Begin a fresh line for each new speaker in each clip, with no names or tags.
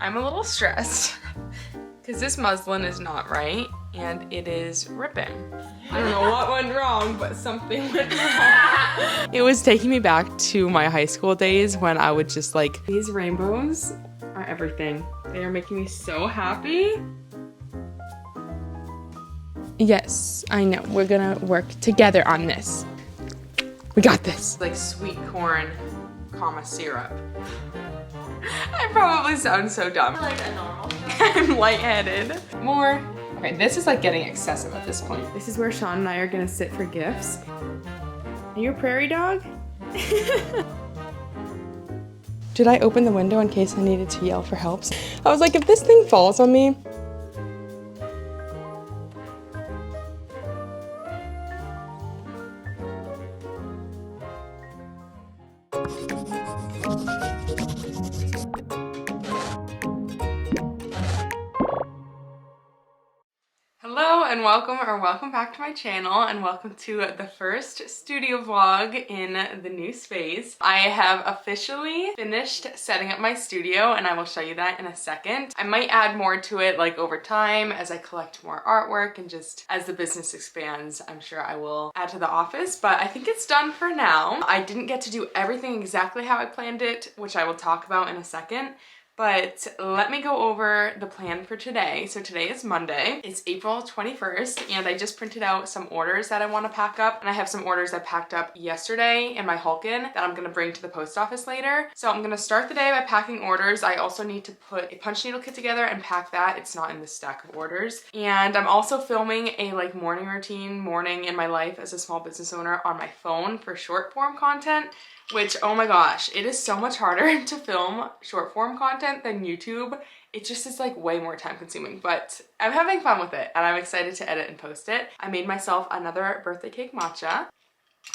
I'm a little stressed because this muslin is not right and it is ripping. I don't know what went wrong, but something went wrong. It was taking me back to my high school days when I would just like, these rainbows are everything. They are making me so happy. Yes, I know. We're gonna work together on this. We got this. Like sweet corn, comma syrup. I probably sound so dumb.
Like a normal.
I'm lightheaded. More. Okay, this is like getting excessive at this point. This is where Sean and I are gonna sit for gifts. Are you a prairie dog? Did I open the window in case I needed to yell for help? I was like, if this thing falls on me. Hello and welcome back to my channel and welcome to the first studio vlog in the new space. I have officially finished setting up my studio and I will show you that in a second. I might add more to it like over time as I collect more artwork and just as the business expands, I'm sure I will add to the office, but I think it's done for now. I didn't get to do everything exactly how I planned it, which I will talk about in a second. But let me go over the plan for today. So today is Monday. It's April 21st and I just printed out some orders that I want to pack up. And I have some orders I packed up yesterday in my Hulkin that I'm going to bring to the post office later. So I'm going to start the day by packing orders. I also need to put a punch needle kit together and pack that. It's not in the stack of orders. And I'm also filming a like morning routine, morning in my life as a small business owner on my phone for short form content. Which, oh my gosh, it is so much harder to film short form content than YouTube. It just is like way more time consuming, but I'm having fun with it and I'm excited to edit and post it. I made myself another birthday cake matcha.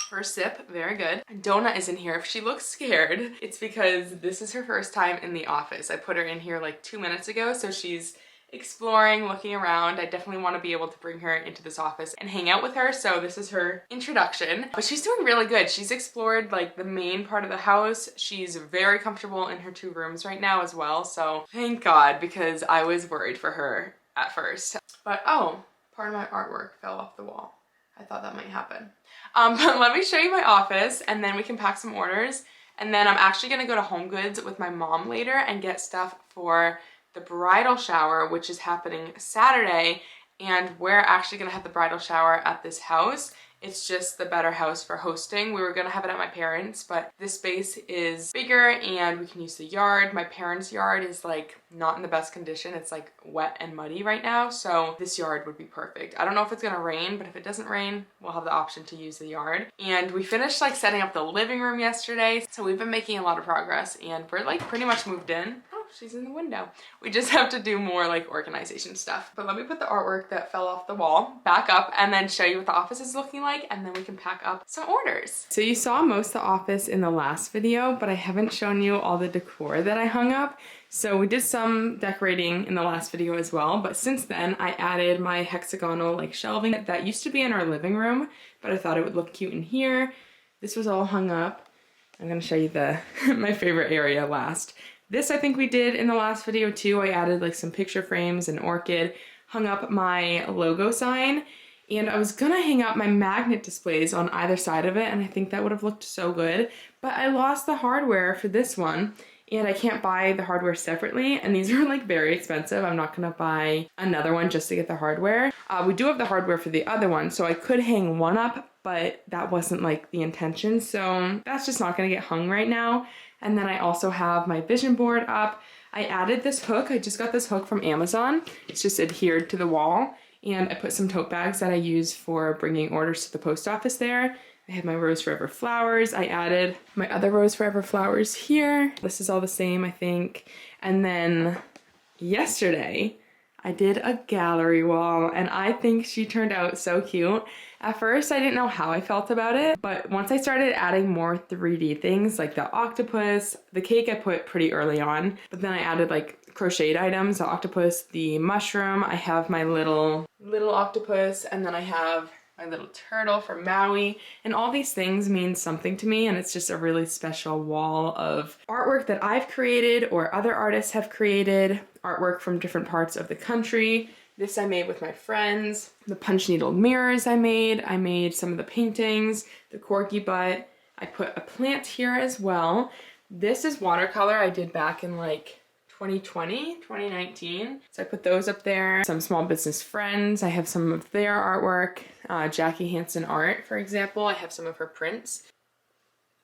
First sip, very good. Donut is in here. If she looks scared, it's because this is her first time in the office. I put her in here like 2 minutes ago, so she's exploring, looking around. I definitely want to be able to bring her into this office and hang out with her, so this is her introduction. But she's doing really good. She's explored like the main part of the house. She's very comfortable in her 2 rooms right now as well, so thank God, because I was worried for her at first. But oh, part of my artwork fell off the wall. I thought that might happen. But let me show you my office and then we can pack some orders. And then I'm actually gonna go to Home Goods with my mom later and get stuff for the bridal shower, which is happening Saturday, and we're actually gonna have the bridal shower at this house. It's just the better house for hosting. We were gonna have it at my parents', but this space is bigger and we can use the yard. My parents' yard is like not in the best condition. It's like wet and muddy right now, so this yard would be perfect. I don't know if it's gonna rain, but if it doesn't rain, we'll have the option to use the yard. And we finished like setting up the living room yesterday, so we've been making a lot of progress and we're like pretty much moved in. She's in the window. We just have to do more like organization stuff. But let me put the artwork that fell off the wall back up and then show you what the office is looking like, and then we can pack up some orders. So you saw most of the office in the last video, but I haven't shown you all the decor that I hung up. So we did some decorating in the last video as well, but since then I added my hexagonal like shelving that used to be in our living room, but I thought it would look cute in here. This was all hung up. I'm gonna show you the my favorite area last. This I think we did in the last video too. I added like some picture frames, an orchid, hung up my logo sign, and I was gonna hang up my magnet displays on either side of it, and I think that would have looked so good, but I lost the hardware for this one, and I can't buy the hardware separately, and these are like very expensive. I'm not gonna buy another one just to get the hardware. We do have the hardware for the other one, so I could hang one up, but that wasn't like the intention, so that's just not gonna get hung right now. And then I also have my vision board up. I added this hook. I just got this hook from Amazon. It's just adhered to the wall. And I put some tote bags that I use for bringing orders to the post office there. I have my Rose Forever flowers. I added my other Rose Forever flowers here. This is all the same, I think. And then yesterday, I did a gallery wall, and I think she turned out so cute. At first, I didn't know how I felt about it, but once I started adding more 3D things, like the octopus, the cake I put pretty early on, but then I added like crocheted items, the octopus, the mushroom. I have my little octopus, and then I have my little turtle from Maui, and all these things mean something to me, and it's just a really special wall of artwork that I've created or other artists have created, artwork from different parts of the country. This I made with my friends. The punch needle mirrors I made some of the paintings, the corgi butt. I put a plant here as well. This is watercolor I did back in like 2020, 2019. So I put those up there. Some small business friends, I have some of their artwork. Jackie Hansen Art, for example, I have some of her prints.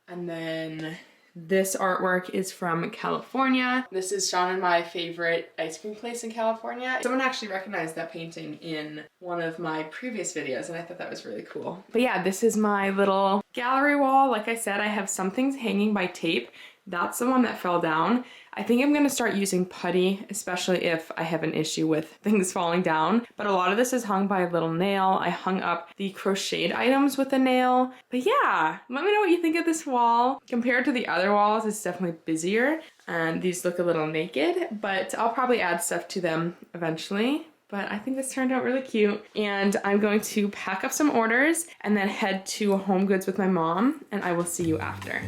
And then this artwork is from California. This is Sean and my favorite ice cream place in California. Someone actually recognized that painting in one of my previous videos, and I thought that was really cool. But yeah, this is my little gallery wall. Like I said, I have some things hanging by tape. That's the one that fell down. I think I'm gonna start using putty, especially if I have an issue with things falling down. But a lot of this is hung by a little nail. I hung up the crocheted items with a nail. But yeah, let me know what you think of this wall. Compared to the other walls, it's definitely busier. And these look a little naked, but I'll probably add stuff to them eventually. But I think this turned out really cute. And I'm going to pack up some orders and then head to Home Goods with my mom, and I will see you after.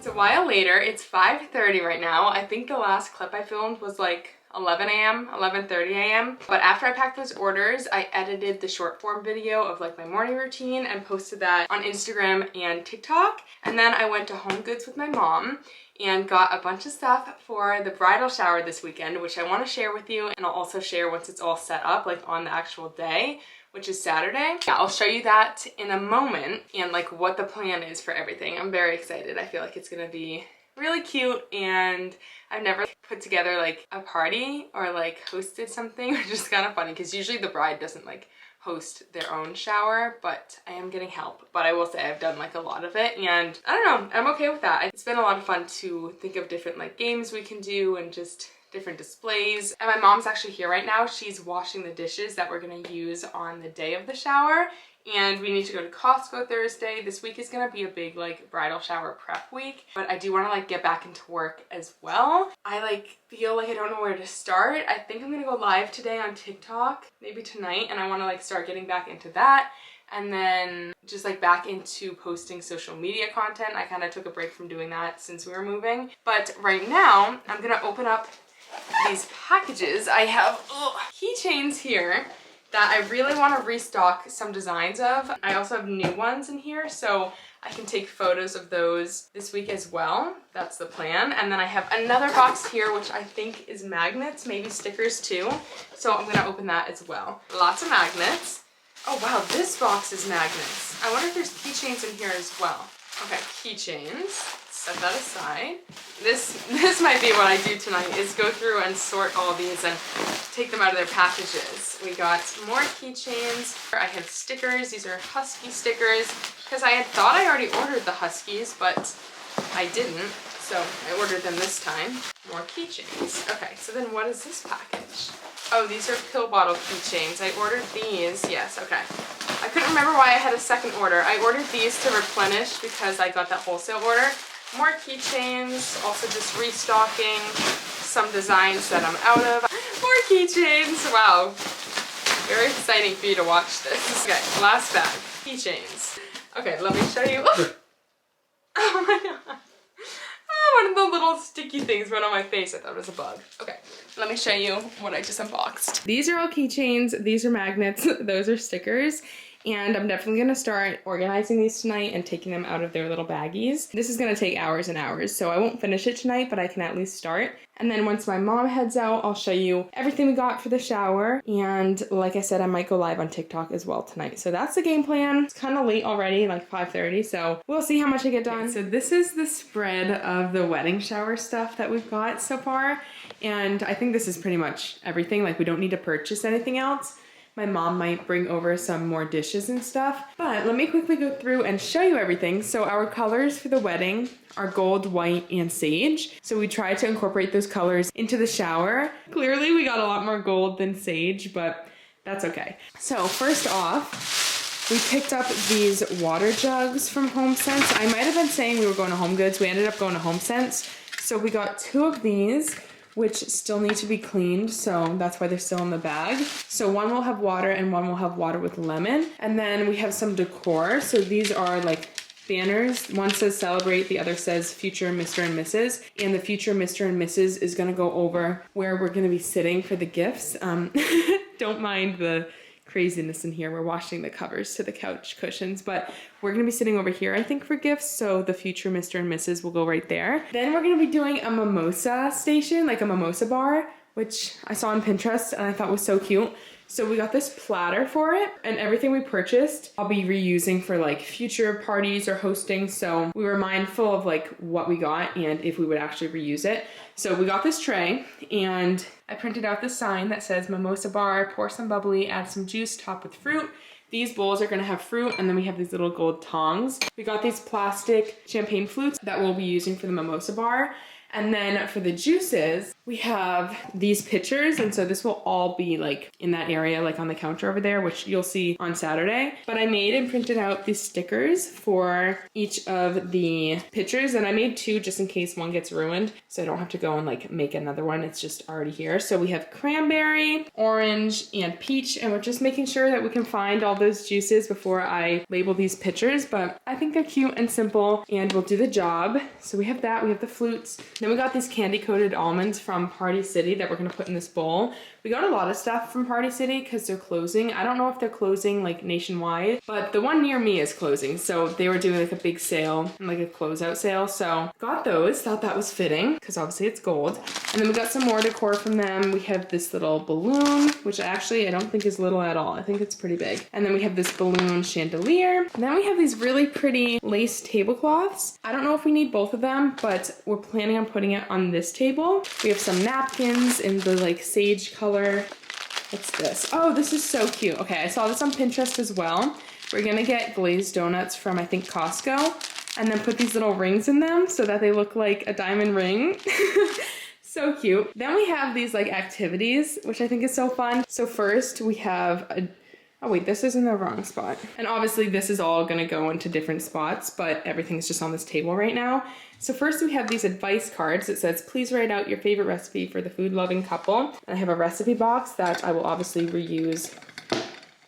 A while later, it's 5:30 right now. I think the last clip I filmed was like 11 a.m., 11:30 a.m. But after I packed those orders, I edited the short form video of like my morning routine and posted that on Instagram and TikTok. And then I went to Home Goods with my mom and got a bunch of stuff for the bridal shower this weekend, which I want to share with you, and I'll also share once it's all set up, like on the actual day, which is Saturday. Yeah, I'll show you that in a moment and like what the plan is for everything. I'm very excited. I feel like it's gonna be really cute, and I've never put together like a party or like hosted something, which is kind of funny because usually the bride doesn't like host their own shower, but I am getting help. But I will say I've done like a lot of it, and I don't know, I'm okay with that. It's been a lot of fun to think of different like games we can do and just different displays. And my mom's actually here right now. She's washing the dishes that we're gonna use on the day of the shower, and we need to go to Costco Thursday. This week is gonna be a big like bridal shower prep week, but I do want to like get back into work as well. I like feel like I don't know where to start. I think I'm gonna go live today on TikTok, maybe tonight, and I want to like start getting back into that, and then just like back into posting social media content. I kind of took a break from doing that since we were moving, but right now I'm gonna open up these packages. I have keychains here that I really want to restock some designs of. I also have new ones in here, so I can take photos of those this week as well. That's the plan. And then I have another box here, which I think is magnets, maybe stickers too. So I'm gonna open that as well. Lots of magnets. Oh wow, this box is magnets. I wonder if there's keychains in here as well. Okay, keychains. Set that aside. This might be what I do tonight, is go through and sort all these and take them out of their packages. We got more keychains. I have stickers. These are husky stickers because I had thought I already ordered the huskies, but I didn't, so I ordered them this time. More keychains. Okay, so then what is this package? Oh, these are pill bottle keychains. I ordered these. Yes, okay. I couldn't remember why I had a second order. I ordered these to replenish because I got that wholesale order. More keychains, also just restocking some designs that I'm out of. More keychains, wow. Very exciting for you to watch this. Okay, last bag, keychains. Okay, let me show you. Oh my god. One of the little sticky things went on my face. I thought it was a bug. Okay, let me show you what I just unboxed. These are all keychains. These are magnets. Those are stickers. And I'm definitely gonna start organizing these tonight and taking them out of their little baggies. This is gonna take hours and hours, so I won't finish it tonight, but I can at least start. And then once my mom heads out, I'll show you everything we got for the shower. And like I said, I might go live on TikTok as well tonight. So that's the game plan. It's kind of late already, like 5:30, so we'll see how much I get done. Okay, so this is the spread of the wedding shower stuff that we've got so far. And I think this is pretty much everything. Like, we don't need to purchase anything else. My mom might bring over some more dishes and stuff, but let me quickly go through and show you everything. So our colors for the wedding are gold, white, and sage. So we tried to incorporate those colors into the shower. Clearly we got a lot more gold than sage, but that's okay. So first off, we picked up these water jugs from HomeSense. I might have been saying we were going to HomeGoods. We ended up going to HomeSense. So we got 2 of these, which still need to be cleaned, so that's why they're still in the bag. So one will have water and one will have water with lemon. And then we have some decor. So these are like banners. One says celebrate, the other says future Mr. and Mrs. And the future Mr. and Mrs. is gonna go over where we're gonna be sitting for the gifts. Don't mind the craziness in here. We're washing the covers to the couch cushions, but we're gonna be sitting over here, I think, for gifts. So the future Mr. and Mrs. will go right there. Then we're gonna be doing a mimosa station, like a mimosa bar, which I saw on Pinterest and I thought was so cute. So we got this platter for it, and everything we purchased I'll be reusing for like future parties or hosting. So we were mindful of like what we got and if we would actually reuse it. So we got this tray, and I printed out this sign that says mimosa bar, pour some bubbly, add some juice, top with fruit. These bowls are gonna have fruit, and then we have these little gold tongs. We got these plastic champagne flutes that we'll be using for the mimosa bar. And then for the juices, we have these pitchers, and so this will all be like in that area, like on the counter over there, which you'll see on Saturday. But I made and printed out these stickers for each of the pitchers, and I made 2 just in case one gets ruined, so I don't have to go and like make another one. It's just already here. So we have cranberry, orange, and peach, and we're just making sure that we can find all those juices before I label these pitchers, but I think they're cute and simple and will do the job. So we have that, we have the flutes. Then we got these candy coated almonds from Party City that we're gonna put in this bowl. We got a lot of stuff from Party City because they're closing. I don't know if they're closing like nationwide, but the one near me is closing. So they were doing like a big sale, like a closeout sale. So got those, thought that was fitting because obviously it's gold. And then we got some more decor from them. We have this little balloon, which actually I don't think is little at all. I think it's pretty big. And then we have this balloon chandelier. And then we have these really pretty lace tablecloths. I don't know if we need both of them, but we're planning on putting it on this table. We have some napkins in the like sage color. What's this? Oh, this is so cute. Okay, I saw this on Pinterest as well. We're gonna get glazed donuts from, I think, Costco, and then put these little rings in them so that they look like a diamond ring. So cute. Then we have these like activities, which I think is so fun. So first we have a, oh wait, this is in the wrong spot. And obviously this is all gonna go into different spots, but everything's just on this table right now. So first we have these advice cards that says, please write out your favorite recipe for the food-loving couple. And I have a recipe box that I will obviously reuse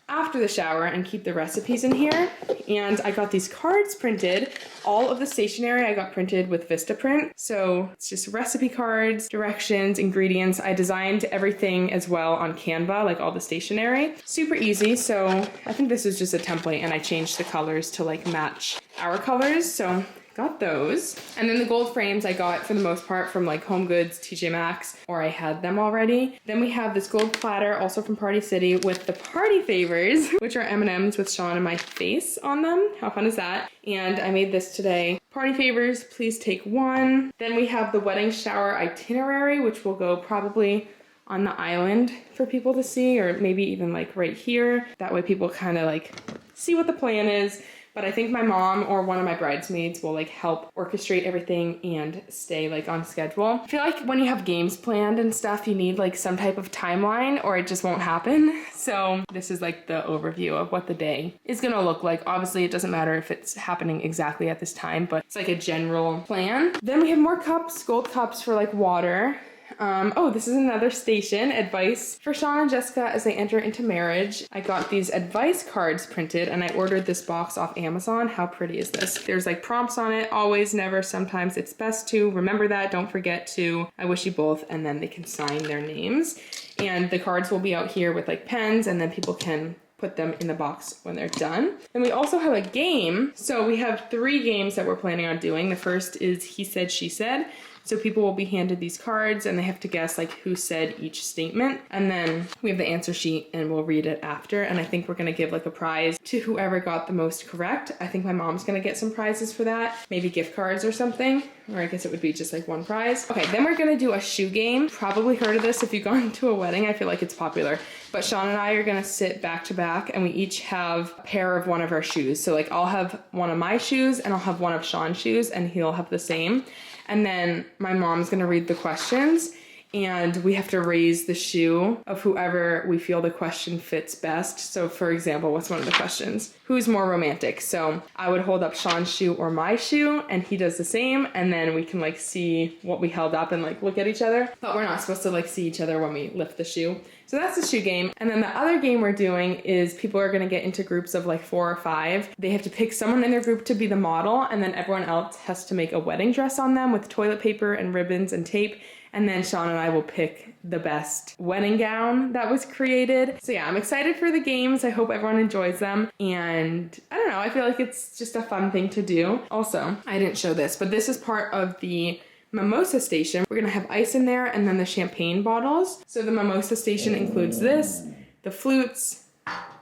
after the shower and keep the recipes in here. And I got these cards printed. All of the stationery I got printed with Vistaprint. So it's just recipe cards, directions, ingredients. I designed everything as well on Canva, like all the stationery. Super easy. So I think this is just a template, and I changed the colors to like match our colors. So got those. And then the gold frames I got for the most part from like HomeGoods, TJ Maxx, or I had them already. Then we have this gold platter also from Party City with the party favors, which are M&Ms with Sean and my face on them. How fun is that? And I made this today. Party favors, please take 1. Then we have the wedding shower itinerary, which will go probably on the island for people to see, or maybe even like right here. That way people kind of like see what the plan is. But I think my mom or one of my bridesmaids will like help orchestrate everything and stay like on schedule. I feel like when you have games planned and stuff, you need like some type of timeline or it just won't happen. So this is like the overview of what the day is gonna look like. Obviously it doesn't matter if it's happening exactly at this time, but it's like a general plan. Then we have more cups, gold cups for like water. Oh, this is another station. Advice for Sean and Jessica as they enter into marriage. I got these advice cards printed and I ordered this box off Amazon. How pretty is this? There's like prompts on it. Always, never, sometimes, it's best to. Remember that. Don't forget to. I wish you both. And then they can sign their names. And the cards will be out here with like pens, and then people can put them in the box when they're done. And we also have a game. So we have 3 games that we're planning on doing. The first is He Said, She Said. So people will be handed these cards and they have to guess like who said each statement. And then we have the answer sheet and we'll read it after. And I think we're gonna give like a prize to whoever got the most correct. I think my mom's gonna get some prizes for that. Maybe gift cards or something. Or I guess it would be just like 1 prize. Okay, then we're gonna do a shoe game. Probably heard of this if you've gone to a wedding. I feel like it's popular. But Sean and I are gonna sit back to back and we each have a pair of one of our shoes. So like I'll have one of my shoes and I'll have one of Sean's shoes and he'll have the same. And then my mom's gonna read the questions and we have to raise the shoe of whoever we feel the question fits best. So for example, what's one of the questions? Who's more romantic? So I would hold up Sean's shoe or my shoe and he does the same, and then we can like see what we held up and like look at each other. But we're not supposed to like see each other when we lift the shoe. So that's the shoe game. And then the other game we're doing is people are gonna get into groups of like 4 or 5. They have to pick someone in their group to be the model, and then everyone else has to make a wedding dress on them with toilet paper and ribbons and tape. And then Sean and I will pick the best wedding gown that was created. So yeah, I'm excited for the games. I hope everyone enjoys them. And I don't know, I feel like it's just a fun thing to do. Also, I didn't show this, but this is part of the mimosa station. We're gonna have ice in there and then the champagne bottles. So the mimosa station includes this, the flutes,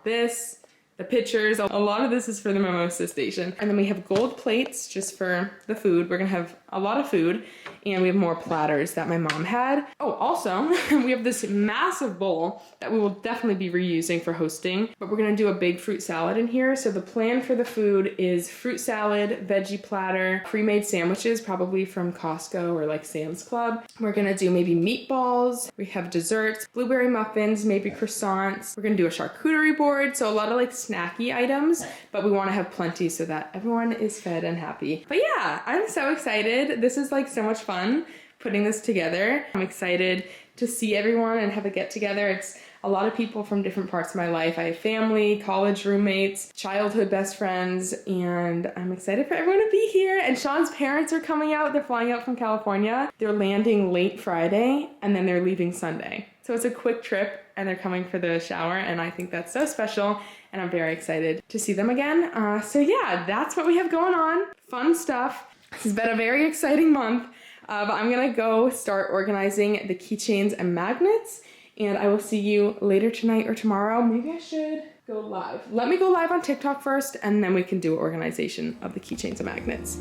this, the pitchers. A lot of this is for the mimosa station. And then we have gold plates just for the food. We're gonna have a lot of food, and we have more platters that my mom had. Oh, also, we have this massive bowl that we will definitely be reusing for hosting, but we're gonna do a big fruit salad in here. So the plan for the food is fruit salad, veggie platter, pre-made sandwiches, probably from Costco or like Sam's Club. We're gonna do maybe meatballs. We have desserts, blueberry muffins, maybe croissants. We're gonna do a charcuterie board. So a lot of like snacky items, but we wanna have plenty so that everyone is fed and happy. But yeah, I'm so excited. This is like so much fun putting this together. I'm excited to see everyone and have a get together. It's a lot of people from different parts of my life. I have family, college roommates, childhood best friends, and I'm excited for everyone to be here. And Sean's parents are coming out. They're flying out from California. They're landing late Friday and then they're leaving Sunday. So it's a quick trip and they're coming for the shower, and I think that's so special and I'm very excited to see them again. So yeah, that's what we have going on. Fun stuff. This has been a very exciting month, but I'm gonna go start organizing the keychains and magnets, and I will see you later tonight or tomorrow. Maybe I should go live. Let me go live on TikTok first, and then we can do organization of the keychains and magnets.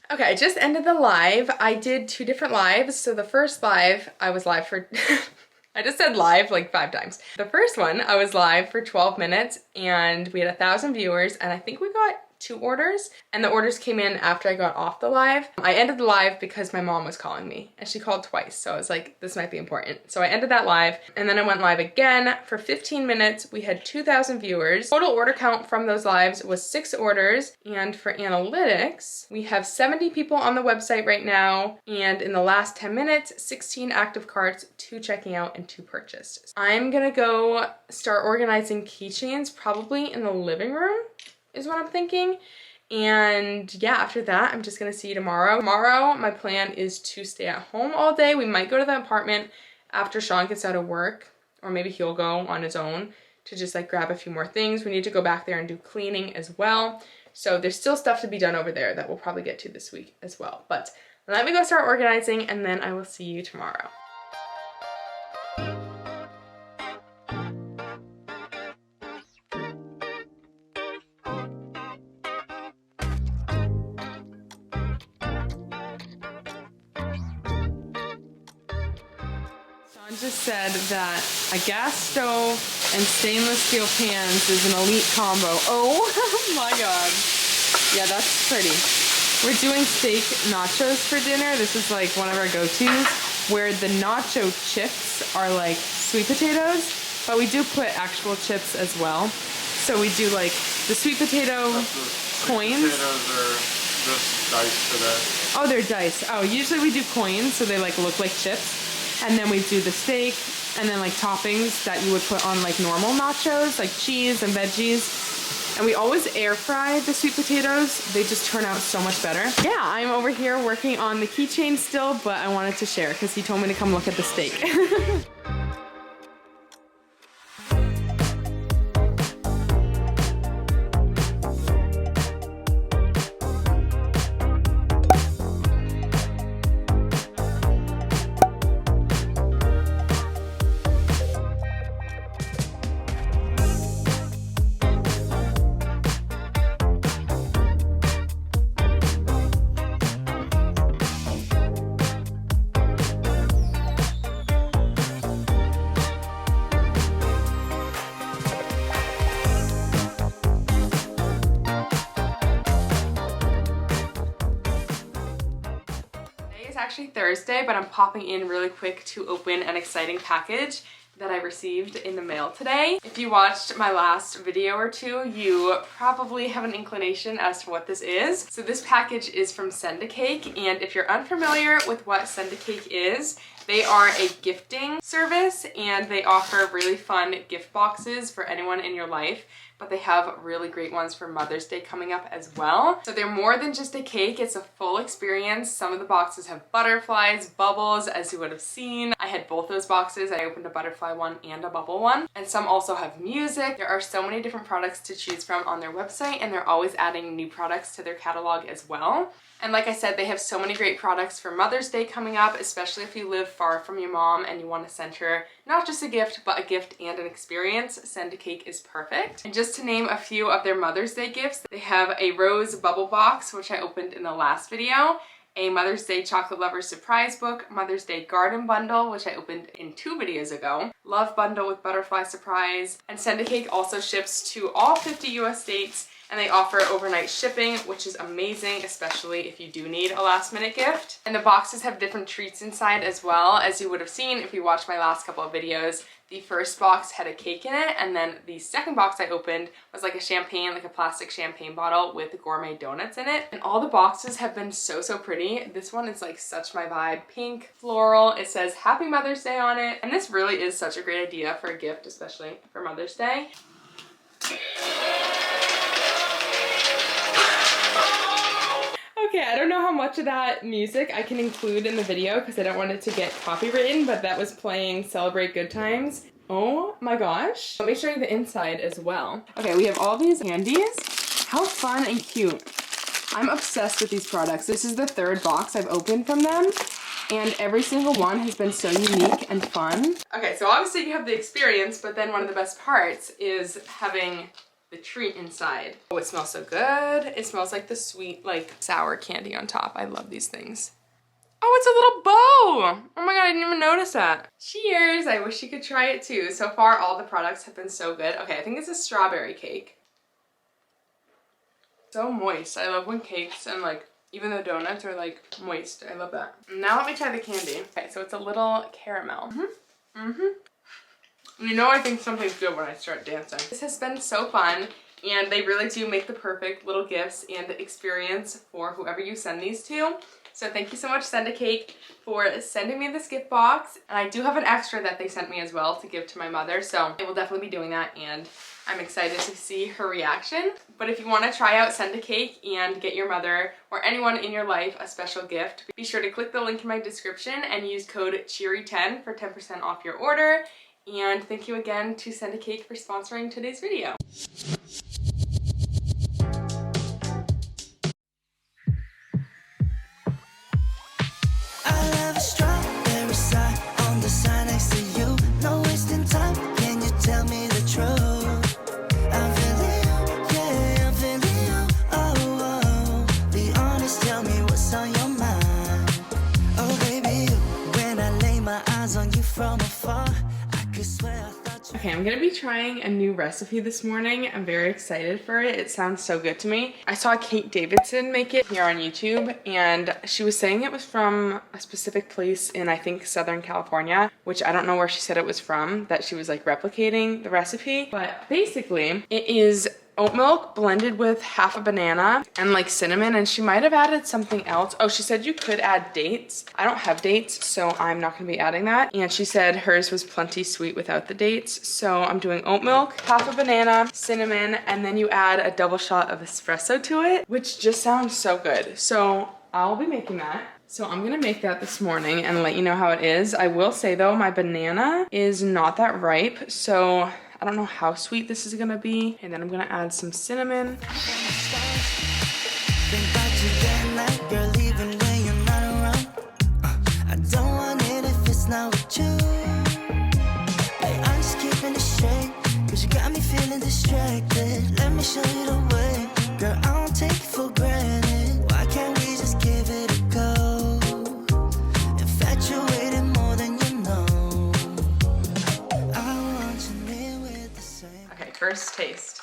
Okay, I just ended the live. I did 2 different lives. So the first live, I was live for, I just said live like 5 times. The first one, I was live for 12 minutes and we had 1,000 viewers, and I think we got 2 orders, and the orders came in after I got off the live. I ended the live because my mom was calling me, and she called twice, so I was like, this might be important. So I ended that live, and then I went live again for 15 minutes. We had 2,000 viewers. Total order count from those lives was 6 orders, and for analytics, we have 70 people on the website right now, and in the last 10 minutes, 16 active carts, 2 checking out, and 2 purchased. I'm gonna go start organizing keychains probably in the living room, is what I'm thinking. And yeah, after that, I'm just gonna see you tomorrow. Tomorrow, my plan is to stay at home all day. We might go to the apartment after Sean gets out of work, or maybe he'll go on his own to just like grab a few more things. We need to go back there and do cleaning as well. So there's still stuff to be done over there that we'll probably get to this week as well. But let me go start organizing, and then I will see you tomorrow. just said that a gas stove and stainless steel pans is an elite combo. Oh my god. Yeah, that's pretty. We're doing steak nachos for dinner. This is like one of our go-tos, where the nacho chips are like sweet potatoes, but we do put actual chips as well. So we do like the sweet potato coins. Sweet potatoes are just diced today. Oh, they're diced. Oh, usually we do coins, so they like look like chips. And then we do the steak, and then like toppings that you would put on like normal nachos, like cheese and veggies. And we always air fry the sweet potatoes. They just turn out so much better. Yeah, I'm over here working on the keychain still, but I wanted to share because he told me to come look at the steak. Actually Thursday, but I'm popping in really quick to open an exciting package that I received in the mail today. If you watched my last video or two, you probably have an inclination as to what this is. So this package is from Send a Cake, and if you're unfamiliar with what Send a Cake is, they are a gifting service and they offer really fun gift boxes for anyone in your life, but they have really great ones for Mother's Day coming up as well. So they're more than just a cake, it's a full experience. Some of the boxes have butterflies, bubbles, as you would have seen. I had both those boxes. I opened a butterfly one and a bubble one. And some also have music. There are so many different products to choose from on their website, and they're always adding new products to their catalog as well. And like I said, they have so many great products for Mother's Day coming up, especially if you live far from your mom and you want to send her not just a gift, but a gift and an experience. Send a Cake is perfect. And just to name a few of their Mother's Day gifts, they have a rose bubble box, which I opened in the last video, a Mother's Day chocolate lover surprise book, Mother's Day garden bundle, which I opened in 2 videos ago, love bundle with butterfly surprise, and Send a Cake also ships to all 50 US states, and they offer overnight shipping, which is amazing, especially if you do need a last minute gift. And the boxes have different treats inside as well, as you would have seen if you watched my last couple of videos. The first box had a cake in it, and then the second box I opened was like a champagne, like a plastic champagne bottle with gourmet donuts in it. And all the boxes have been so pretty. This one is like such my vibe. Pink, floral, it says Happy Mother's Day on it. And this really is such a great idea for a gift, especially for Mother's Day. Okay, I don't know how much of that music I can include in the video because I don't want it to get copywritten, but that was playing Celebrate Good Times. Oh my gosh. Let me show you the inside as well. Okay, we have all these candies. How fun and cute. I'm obsessed with these products. This is the 3rd box I've opened from them, and every single one has been so unique and fun. Okay, so obviously you have the experience, but then one of the best parts is having the treat inside. Oh, it smells so good. It smells like the sweet, like sour candy on top. I love these things. Oh, it's a little bow. Oh my god, I didn't even notice that. Cheers. I wish you could try it too. So far, all the products have been so good. Okay, I think it's a strawberry cake. So moist. I love when cakes and like even the donuts are like moist. I love that. Now let me try the candy. Okay, so it's a little caramel. You know I think something's good when I start dancing. This has been so fun, and they really do make the perfect little gifts and experience for whoever you send these to. So thank you so much, Send a Cake, for sending me this gift box. And I do have an extra that they sent me as well to give to my mother, so I will definitely be doing that, and I'm excited to see her reaction. But if you want to try out Send a Cake and get your mother or anyone in your life a special gift, be sure to click the link in my description and use code CHEERY10 for 10% off your order. And thank you again to Send a Cake for sponsoring today's video.
From afar.
Okay, I'm gonna be trying a new recipe this morning. I'm very excited for it. It sounds so good to me. I saw Kate Davidson make it here on YouTube, and she was saying it was from a specific place in, I think, Southern California, which I don't know where she said it was from, that she was like replicating the recipe. But basically, it is oat milk blended with half a banana and like cinnamon, and she might have added something else. Oh, she said you could add dates. I don't have dates, so I'm not gonna be adding that. And she said hers was plenty sweet without the dates. So I'm doing oat milk, half a banana, cinnamon, and then you add a double shot of espresso to it, which just sounds so good. So I'll be making that. So I'm gonna make that this morning and let you know how it is. I will say though, my banana is not that ripe, so I don't know how sweet this is gonna be. And then I'm gonna add some cinnamon.
Let me show you the way. Girl, I don't take it for granted. Why can't we just give it a go? Infatuated more than you know. I want you near with the same.
Okay, first taste.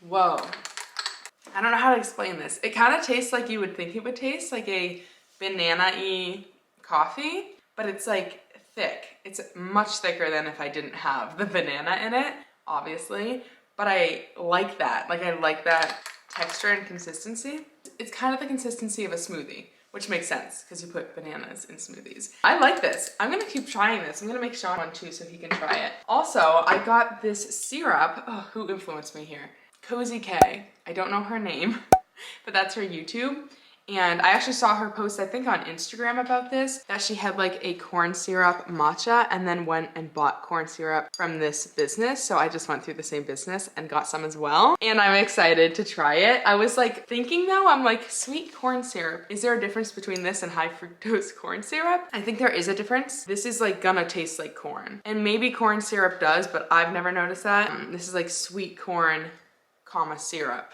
Whoa. I don't know how to explain this. It kind of tastes like you would think it would taste, like a banana-y coffee, but it's like thick. It's much thicker than if I didn't have the banana in it, obviously, but I like that. Like, I like that texture and consistency. It's kind of the consistency of a smoothie, which makes sense because you put bananas in smoothies. I like this. I'm gonna keep trying this. I'm gonna make Sean one too so he can try it. Also, I got this syrup. Oh, who influenced me here? Cozy K. I don't know her name, but that's her YouTube. And I actually saw her post, I think on Instagram about this, that she had like a corn syrup matcha and then went and bought corn syrup from this business. So I just went through the same business and got some as well. And I'm excited to try it. I was like thinking though, I'm like, sweet corn syrup. Is there a difference between this and high fructose corn syrup? I think there is a difference. This is like gonna taste like corn. And maybe corn syrup does, but I've never noticed that. This is like sweet corn, comma syrup.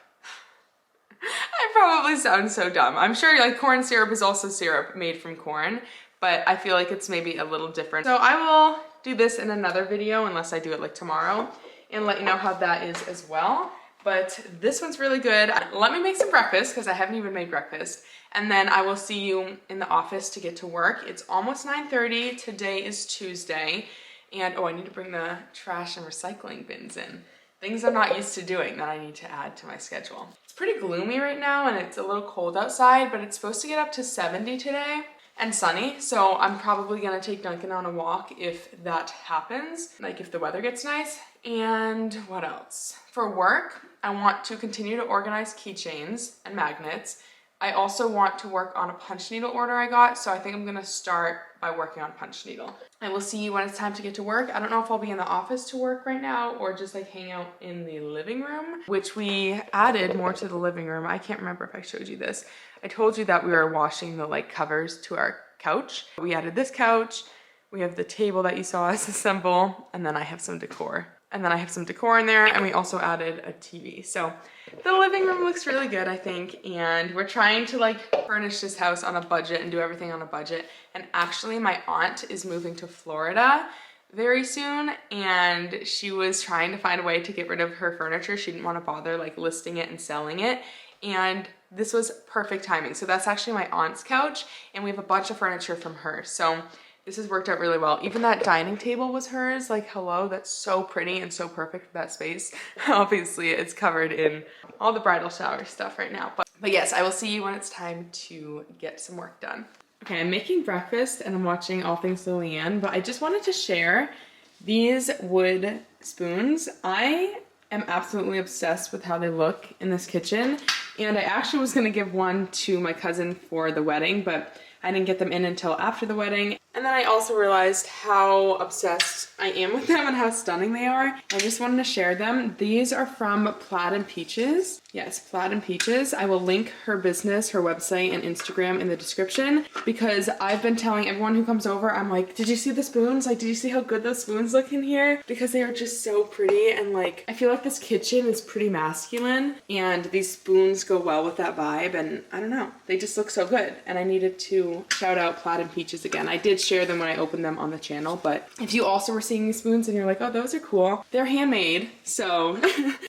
I probably sound so dumb. I'm sure like corn syrup is also syrup made from corn, but I feel like it's maybe a little different. So I will do this in another video unless I do it like tomorrow and let you know how that is as well. But this one's really good. Let me make some breakfast because I haven't even made breakfast. And then I will see you in the office to get to work. It's almost 9:30. Today is Tuesday. And oh, I need to bring the trash and recycling bins in. Things I'm not used to doing that I need to add to my schedule. It's pretty gloomy right now and it's a little cold outside, but it's supposed to get up to 70 today and sunny. So I'm probably gonna take Duncan on a walk if that happens, like if the weather gets nice. And what else? For work, I want to continue to organize keychains and magnets. I also want to work on a punch needle order I got, so I think I'm gonna start by working on punch needle. I will see you when it's time to get to work. I don't know if I'll be in the office to work right now or just like hang out in the living room, which we added more to the living room. I can't remember if I showed you this. I told you that we were washing the like covers to our couch. We added this couch, we have the table that you saw us assemble, and then I have some decor. And then I have some decor in there, and we also added a TV. So the living room looks really good, I think, and we're trying to like furnish this house on a budget and do everything on a budget. And actually my aunt is moving to Florida very soon, and she was trying to find a way to get rid of her furniture. She didn't want to bother like listing it and selling it, and this was perfect timing. So that's actually my aunt's couch, and we have a bunch of furniture from her. So this has worked out really well. Even that dining table was hers. Like, hello, that's so pretty and so perfect for that space. Obviously, it's covered in all the bridal shower stuff right now. But yes, I will see you when it's time to get some work done. Okay, I'm making breakfast and I'm watching All Things Lillian, but I just wanted to share these wood spoons. I am absolutely obsessed with how they look in this kitchen. And I actually was gonna give one to my cousin for the wedding, but I didn't get them in until after the wedding. And then I also realized how obsessed I am with them and how stunning they are. I just wanted to share them. These are from Plaid and Peaches. Yes, Plaid and Peaches. I will link her business, her website, and Instagram in the description because I've been telling everyone who comes over, I'm like, did you see the spoons? Like, did you see how good those spoons look in here? Because they are just so pretty, and like, I feel like this kitchen is pretty masculine and these spoons go well with that vibe, and I don't know, they just look so good. And I needed to shout out Plaid and Peaches again. I did share them when I opened them on the channel, but if you also were seeing these spoons and you're like, oh, those are cool, they're handmade, so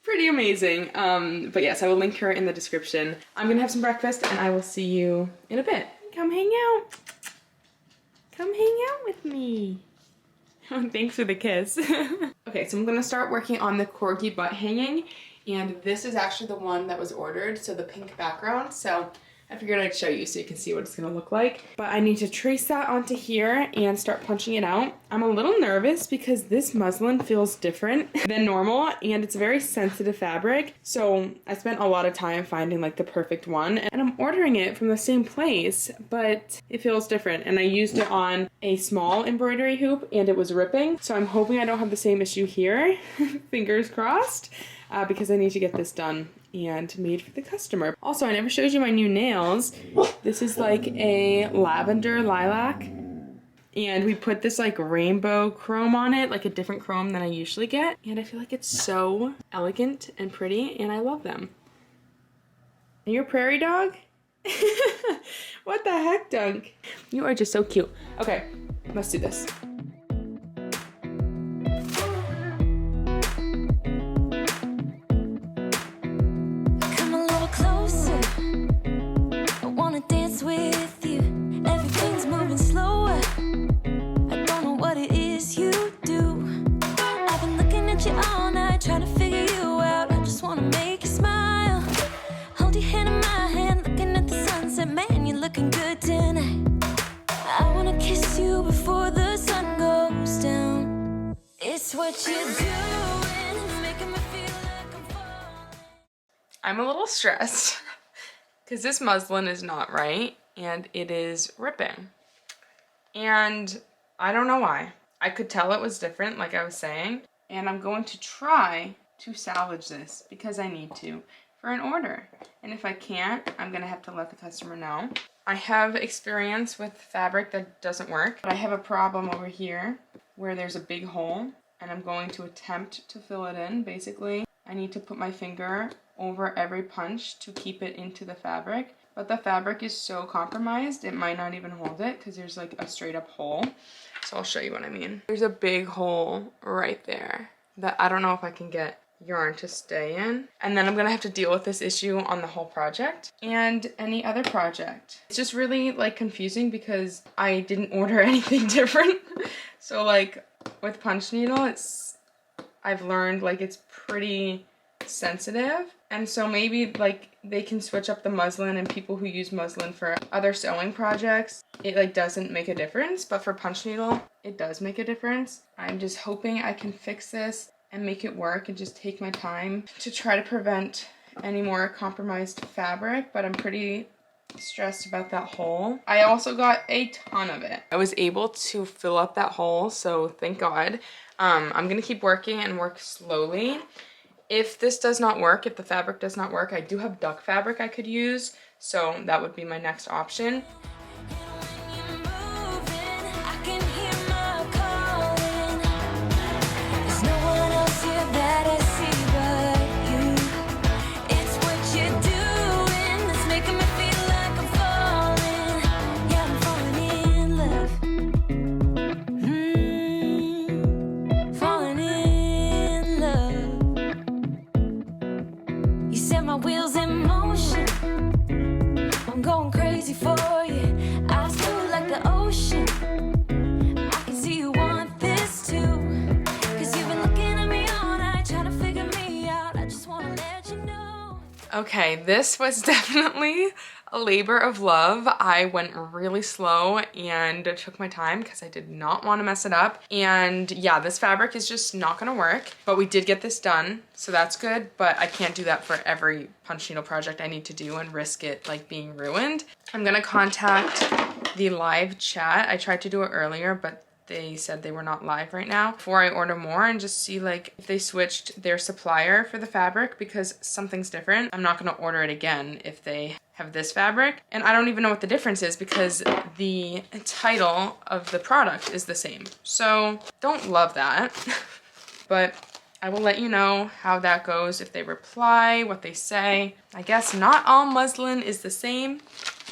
pretty amazing. But yes, I will link her in the description. I'm gonna have some breakfast and I will see you in a bit. Come hang out. Come hang out with me. Thanks for the kiss. Okay, so I'm gonna start working on the corgi butt hanging, and this is actually the one that was ordered, so the pink background. So I figured I'd show you so you can see what it's gonna look like. But I need to trace that onto here and start punching it out. I'm a little nervous because this muslin feels different than normal and it's a very sensitive fabric. So I spent a lot of time finding like the perfect one, and I'm ordering it from the same place, but it feels different. And I used it on a small embroidery hoop and it was ripping. So I'm hoping I don't have the same issue here. Fingers crossed, because I need to get this done and made for the customer. Also, I never showed you my new nails. This is like a lavender lilac, and we put this like rainbow chrome on it, like a different chrome than I usually get, and I feel like it's so elegant and pretty, and I love them. And you're a prairie dog? What the heck, Dunk? You are just so cute. Okay, let's do this.
With you, everything's moving slower. I don't know what it is you do. I've been looking at you all night, trying to figure you out. I just wanna make you smile. Hold your hand in my hand, looking at the sunset. Man, you're looking good tonight. I wanna kiss you before the sun goes down. It's what you're doing, making me feel like I'm falling.
I'm a little stressed because this muslin is not right and it is ripping. And I don't know why. I could tell it was different, like I was saying, and I'm going to try to salvage this because I need to for an order. And if I can't, I'm gonna have to let the customer know. I have experience with fabric that doesn't work, but I have a problem over here where there's a big hole, and I'm going to attempt to fill it in. Basically, I need to put my finger over every punch to keep it into the fabric, but the fabric is so compromised it might not even hold it because there's like a straight up hole. So I'll show you what I mean. There's a big hole right there that I don't know if I can get yarn to stay in, and then I'm gonna have to deal with this issue on the whole project and any other project. It's just really like confusing because I didn't order anything different. So like with punch needle, I've learned like it's pretty sensitive, and so maybe like they can switch up the muslin, and people who use muslin for other sewing projects, it like doesn't make a difference, but for punch needle it does make a difference. I'm just hoping I can fix this and make it work and just take my time to try to prevent any more compromised fabric, but I'm pretty stressed about that hole. I also got a ton of it. I was able to fill up that hole, so thank God. I'm gonna keep working and work slowly. If this does not work, if the fabric does not work, I do have duck fabric I could use, so that would be my next option.
Wheels in motion, I'm going crazy for you. I feel like the ocean. I can see you want this too, 'cause you've been looking at me all night, trying to figure me out. I just want to let you know.
Okay, this was definitely a labor of love. I went really slow and took my time because I did not want to mess it up. And yeah, this fabric is just not gonna work, but we did get this done, so that's good, but I can't do that for every punch needle project I need to do and risk it like being ruined. I'm gonna contact the live chat. I tried to do it earlier, but they said they were not live right now, before I order more and just see like if they switched their supplier for the fabric, because something's different. I'm not gonna order it again if they have this fabric. And I don't even know what the difference is because the title of the product is the same. So don't love that, but I will let you know how that goes, if they reply, what they say. I guess not all muslin is the same,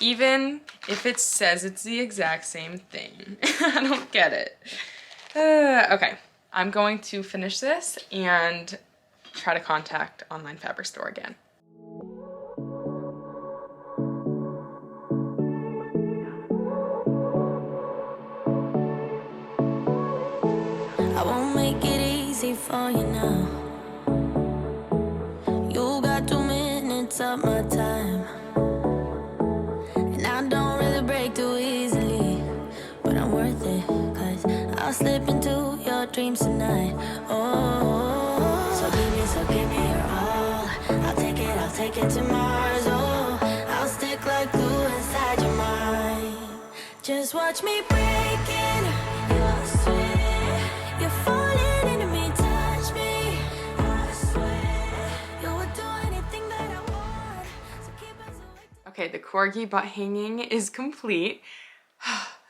even if it says it's the exact same thing. I don't get it. Okay, I'm going to finish this and try to contact online fabric store again.
I won't make it easy for you now. You got 2 minutes of my time, and I don't really break too easily, but I'm worth it, 'cause I'll slip into your dreams tonight. Oh, so give me your all. I'll take it to Mars. Oh, I'll stick like glue inside your mind. Just watch me breaking your sweat. You're falling into me, touch me. I swear you would do anything that I want. So keep us awake.
Okay, the corgi butt hanging is complete.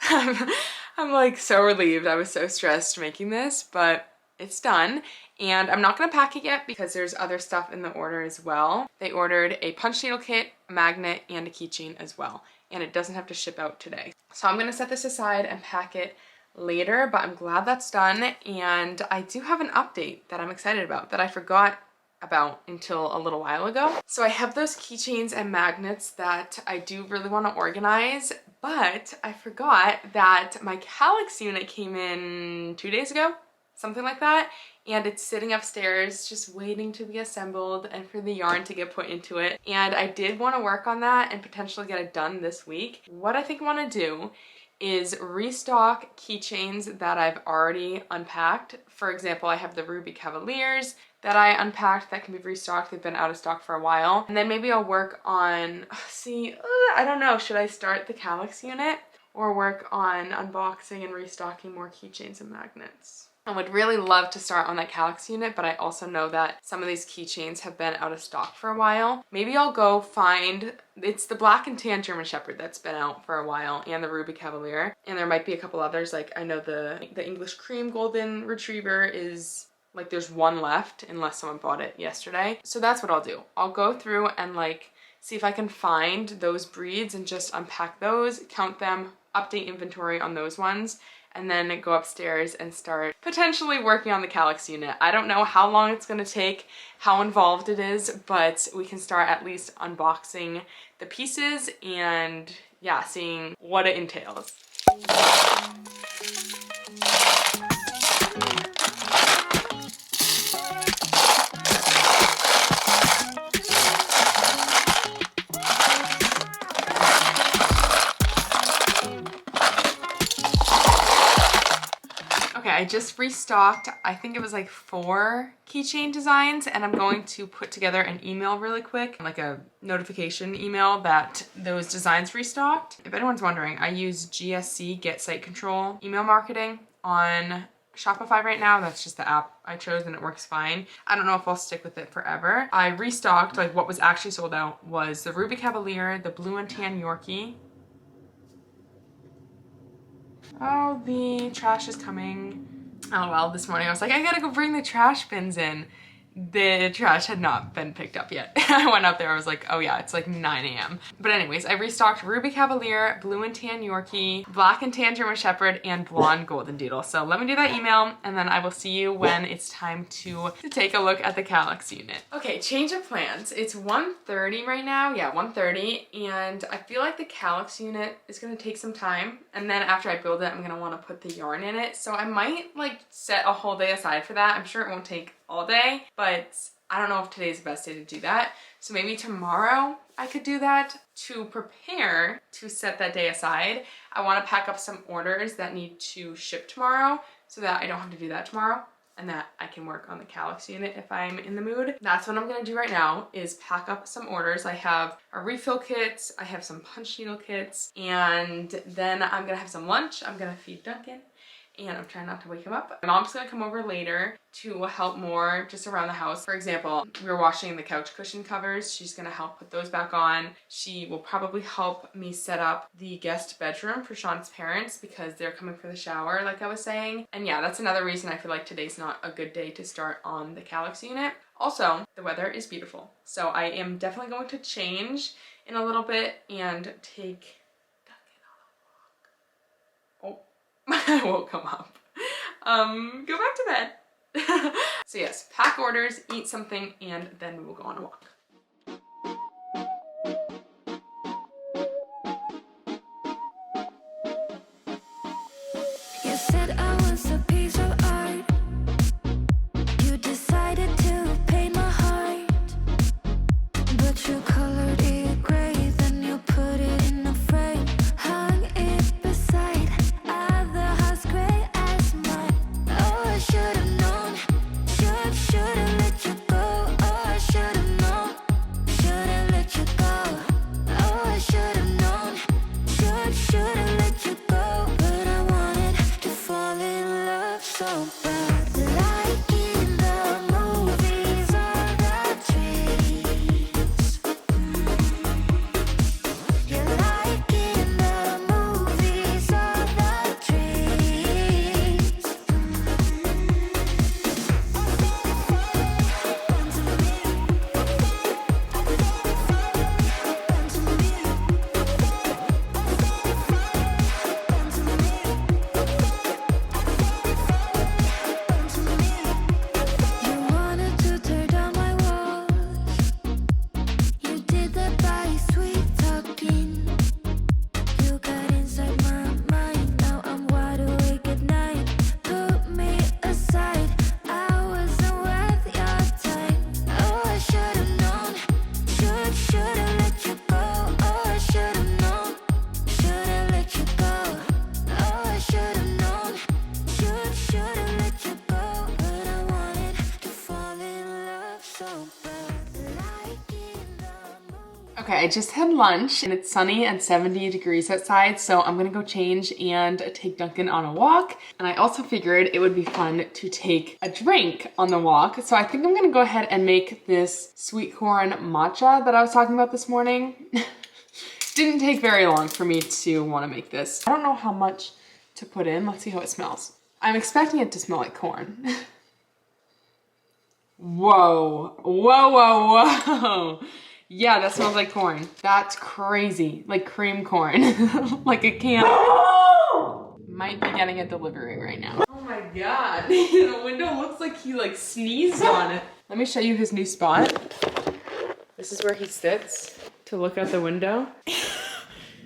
I'm like so relieved. I was so stressed making this, but it's done. And I'm not gonna pack it yet because there's other stuff in the order as well. They ordered a punch needle kit, a magnet, and a keychain as well. And it doesn't have to ship out today. So I'm gonna set this aside and pack it later, but I'm glad that's done. And I do have an update that I'm excited about that I forgot about until a little while ago. So I have those keychains and magnets that I do really want to organize, but I forgot that my Kallax unit came in 2 days ago, something like that, and it's sitting upstairs just waiting to be assembled and for the yarn to get put into it. And I did want to work on that and potentially get it done this week. What I think I want to do is restock keychains that I've already unpacked. For example, I have the Ruby Cavaliers that I unpacked that can be restocked. They've been out of stock for a while. And then maybe I'll work on, I don't know, should I start the Kallax unit or work on unboxing and restocking more keychains and magnets? I would really love to start on that Kallax unit, but I also know that some of these keychains have been out of stock for a while. Maybe I'll go find, it's the black and tan German Shepherd that's been out for a while, and the Ruby Cavalier. And there might be a couple others, like I know the English Cream Golden Retriever is, like there's one left unless someone bought it yesterday. So that's what I'll do. I'll go through and like see if I can find those breeds and just unpack those, count them, update inventory on those ones, and then go upstairs and start potentially working on the Kallax unit. I don't know how long it's gonna take, how involved it is, but we can start at least unboxing the pieces and yeah, seeing what it entails. Okay, I just restocked, I think it was like 4 keychain designs, and I'm going to put together an email really quick, like a notification email that those designs restocked. If anyone's wondering, I use GSC, Get Site Control email marketing on Shopify right now. That's just the app I chose and it works fine. I don't know if I'll stick with it forever. I restocked, like what was actually sold out was the Ruby Cavalier, the blue and tan Yorkie. Oh, the trash is coming. Oh well, this morning I was like, I gotta go bring the trash bins in. The trash had not been picked up yet. I went up there, I was like, oh yeah, it's like 9 a.m. But anyways, I restocked Ruby Cavalier, blue and tan Yorkie, black and tan German Shepherd, and blonde Golden Doodle. So let me do that email, and then I will see you when it's time to take a look at the Kallax unit. Okay, change of plans. It's 1:30 right now. Yeah, 1:30, and I feel like the Kallax unit is gonna take some time, and then after I build it, I'm gonna wanna put the yarn in it. So I might like set a whole day aside for that. I'm sure it won't take all day, but I don't know if today's the best day to do that. So maybe tomorrow I could do that to prepare to set that day aside. I want to pack up some orders that need to ship tomorrow so that I don't have to do that tomorrow. and that I can work on the Kallax unit if I'm in the mood. That's what I'm gonna do right now, is pack up some orders. I have our refill kits, I have some punch needle kits, and then I'm gonna have some lunch. I'm gonna feed Duncan, and I'm trying not to wake him up. My mom's gonna come over later to help more just around the house. For example, we were washing the couch cushion covers. She's gonna help put those back on. She will probably help me set up the guest bedroom for Sean's parents because they're coming for the shower, like I was saying. And yeah, that's another reason I feel like today's not a good day to start on the Kallax unit. Also, the weather is beautiful. So I am definitely going to change in a little bit and take Duncan on a walk. Oh, I woke him up. Go back to bed. So yes, pack orders, eat something, and then we will go on a walk.
You said I was a piece of art. You decided to paint my heart, but you colored it gray, then you put it in a frame, hung it beside other house gray as mine. Oh, I should have known, should have let you go. Oh, I should have known, should have let you go. Oh, I should have known, should have let you go. But I wanted to fall in love so bad, like in the movies or the dreams. You're like in the movies or the dreams. You wanted to tear down my walls. You did that by sweet talking. You got inside my mind. Now I'm wide awake at night. Put me aside. I wasn't worth your time. Oh, I should have known. Should have let you go. Oh, I should have known. Should have let you go. Oh, I should have known. Should have let you go. But I wanted to fall in love so bad, like in the movie.
Okay, I just had lunch and it's sunny and 70 degrees outside, so I'm gonna go change and take Duncan on a walk. And I also figured it would be fun to take a drink on the walk. So I think I'm gonna go ahead and make this sweet corn matcha that I was talking about this morning. Didn't take very long for me to wanna make this. I don't know how much to put in. Let's see how it smells. I'm expecting it to smell like corn. Whoa, whoa, whoa, whoa. Yeah, that smells like corn. That's crazy. Like cream corn. Like a can. Might be getting a delivery right now. Oh my God. The window looks like he like sneezed on it. Let me show you his new spot. This is where he sits to look out the window.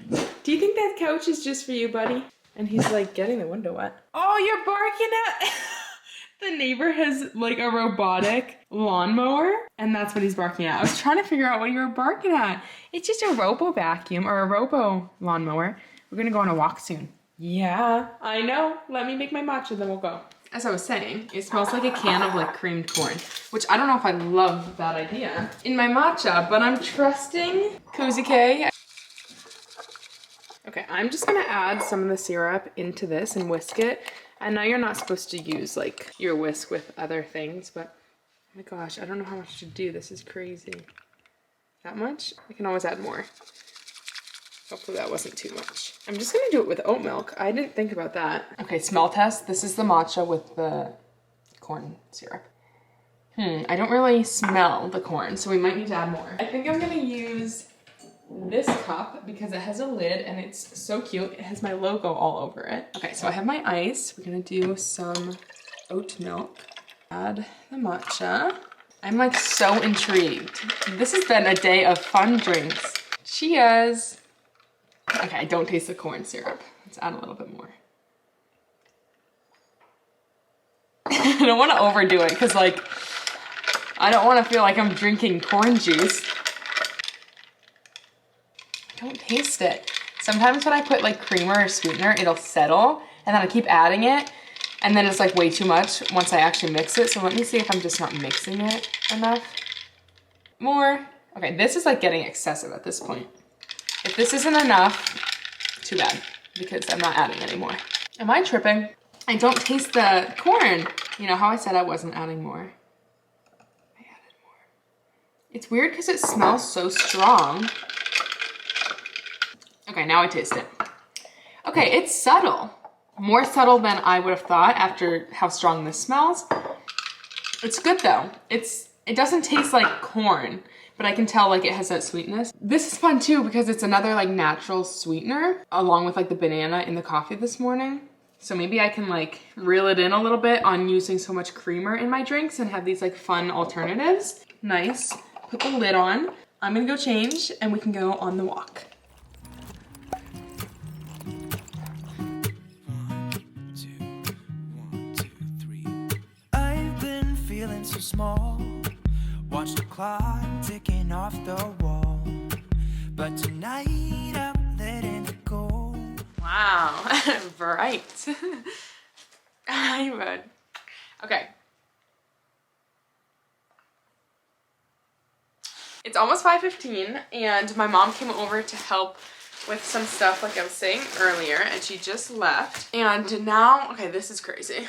Do you think that couch is just for you, buddy? And he's like getting the window wet. Oh, you're barking at... The neighbor has like a robotic lawnmower, and that's what he's barking at. I was trying to figure out what you were barking at. It's just a robo vacuum or a robo lawnmower. We're gonna go on a walk soon. Yeah, I know. Let me make my matcha, then we'll go. As I was saying, it smells like a can of like creamed corn, which I don't know if I love that idea in my matcha, but I'm trusting Cozy K. Okay, I'm just gonna add some of the syrup into this and whisk it. And now you're not supposed to use like your whisk with other things, but oh my gosh, I don't know how much to do. This is crazy. That much? I can always add more. Hopefully that wasn't too much. I'm just gonna do it with oat milk. I didn't think about that. Okay, smell test. This is the matcha with the corn syrup. I don't really smell the corn, so we might need to add more. I think I'm gonna use this cup because it has a lid and it's so cute. It has my logo all over it. Okay, so I have my ice. We're gonna do some oat milk. Add the matcha. I'm like so intrigued. This has been a day of fun drinks. Cheers. Okay, I don't taste the corn syrup. Let's add a little bit more. I don't want to overdo it because like I don't want to feel like I'm drinking corn juice. Don't taste it. Sometimes when I put like creamer or sweetener, it'll settle and then I keep adding it And then it's like way too much once I actually mix it. So let me see if I'm just not mixing it enough. More. Okay, this is like getting excessive at this point. If this isn't enough, too bad, because I'm not adding any more. Am I tripping? I don't taste the corn. You know how I said I wasn't adding more? I added more. It's weird because it smells so strong. Okay, now I taste it. Okay, it's subtle. More subtle than I would have thought after how strong this smells. It's good though. It doesn't taste like corn, but I can tell like it has that sweetness. This is fun too because it's another like natural sweetener along with like the banana in the coffee this morning. So maybe I can like reel it in a little bit on using so much creamer in my drinks and have these like fun alternatives. Nice. Put the lid on. I'm gonna go change and we can go on the walk.
I've been feeling so small. Watch the clock ticking off the wall. But tonight I'm letting it go.
Wow, bright. Hi, bud. Okay. It's almost 5:15 and my mom came over to help with some stuff like I was saying earlier and she just left. And now, okay, this is crazy.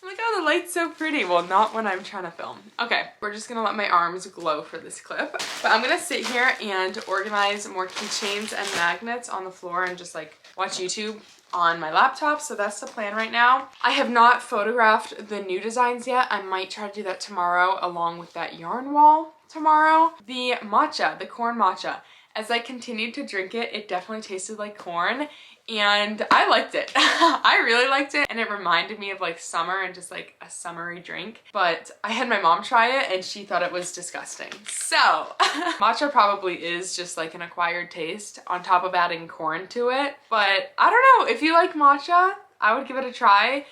Look how the light's so pretty. Well, not when I'm trying to film. Okay, we're just gonna let my arms glow for this clip. But I'm gonna sit here and organize more keychains and magnets on the floor and just like watch YouTube on my laptop. So that's the plan right now. I have not photographed the new designs yet. I might try to do that tomorrow along with that yarn wall tomorrow. The matcha, the corn matcha. As I continued to drink it, it definitely tasted like corn. And I liked it. I really liked it and it reminded me of like summer and just like a summery drink. But I had my mom try it and she thought it was disgusting. So matcha probably is just like an acquired taste on top of adding corn to it. But I don't know, if you like matcha, I would give it a try.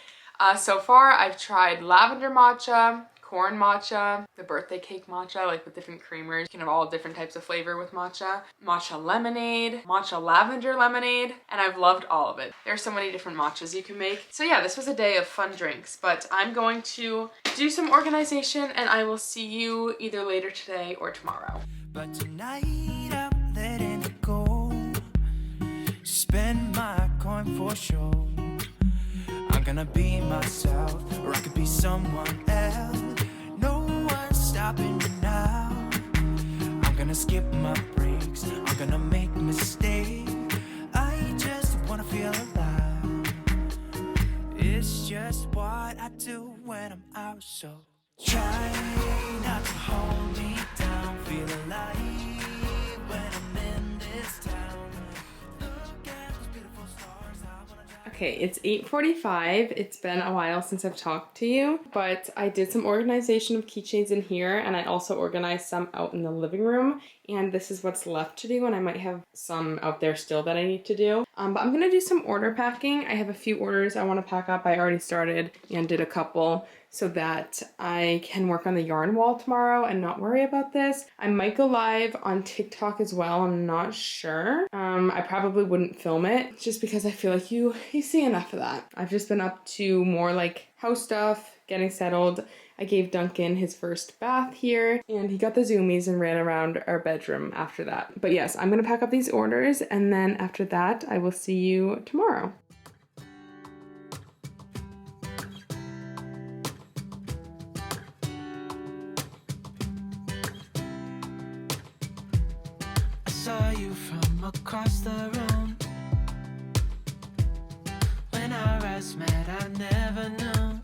So far I've tried lavender matcha, corn matcha, the birthday cake matcha, like with different creamers. You can have all different types of flavor with matcha. Matcha lemonade, matcha lavender lemonade, and I've loved all of it. There's so many different matchas you can make. So yeah, this was a day of fun drinks, but I'm going to do some organization and I will see you either later today or tomorrow.
But tonight I'm letting it go. Spend my coin for sure. I'm gonna be myself, or I could be someone else. No one's stopping me now. I'm gonna skip my breaks. I'm gonna make mistakes. I just wanna feel alive. It's just what I do when I'm out. So try not to hold me down. Feel alive when I'm in this town. Look at those beautiful stars. I wanna try.
Okay, it's 8:45. It's been a while since I've talked to you, but I did some organization of keychains in here and I also organized some out in the living room. And this is what's left to do and I might have some out there still that I need to do. But I'm gonna do some order packing. I have a few orders I wanna pack up. I already started and did a couple so that I can work on the yarn wall tomorrow and not worry about this. I might go live on TikTok as well, I'm not sure. I probably wouldn't film it just because I feel like you see enough of that. I've just been up to more like house stuff, getting settled. I gave Duncan his first bath here and he got the zoomies and ran around our bedroom after that. But yes, I'm gonna pack up these orders and then after that I will see you tomorrow.
I saw you from across the room. When our eyes met, I never knew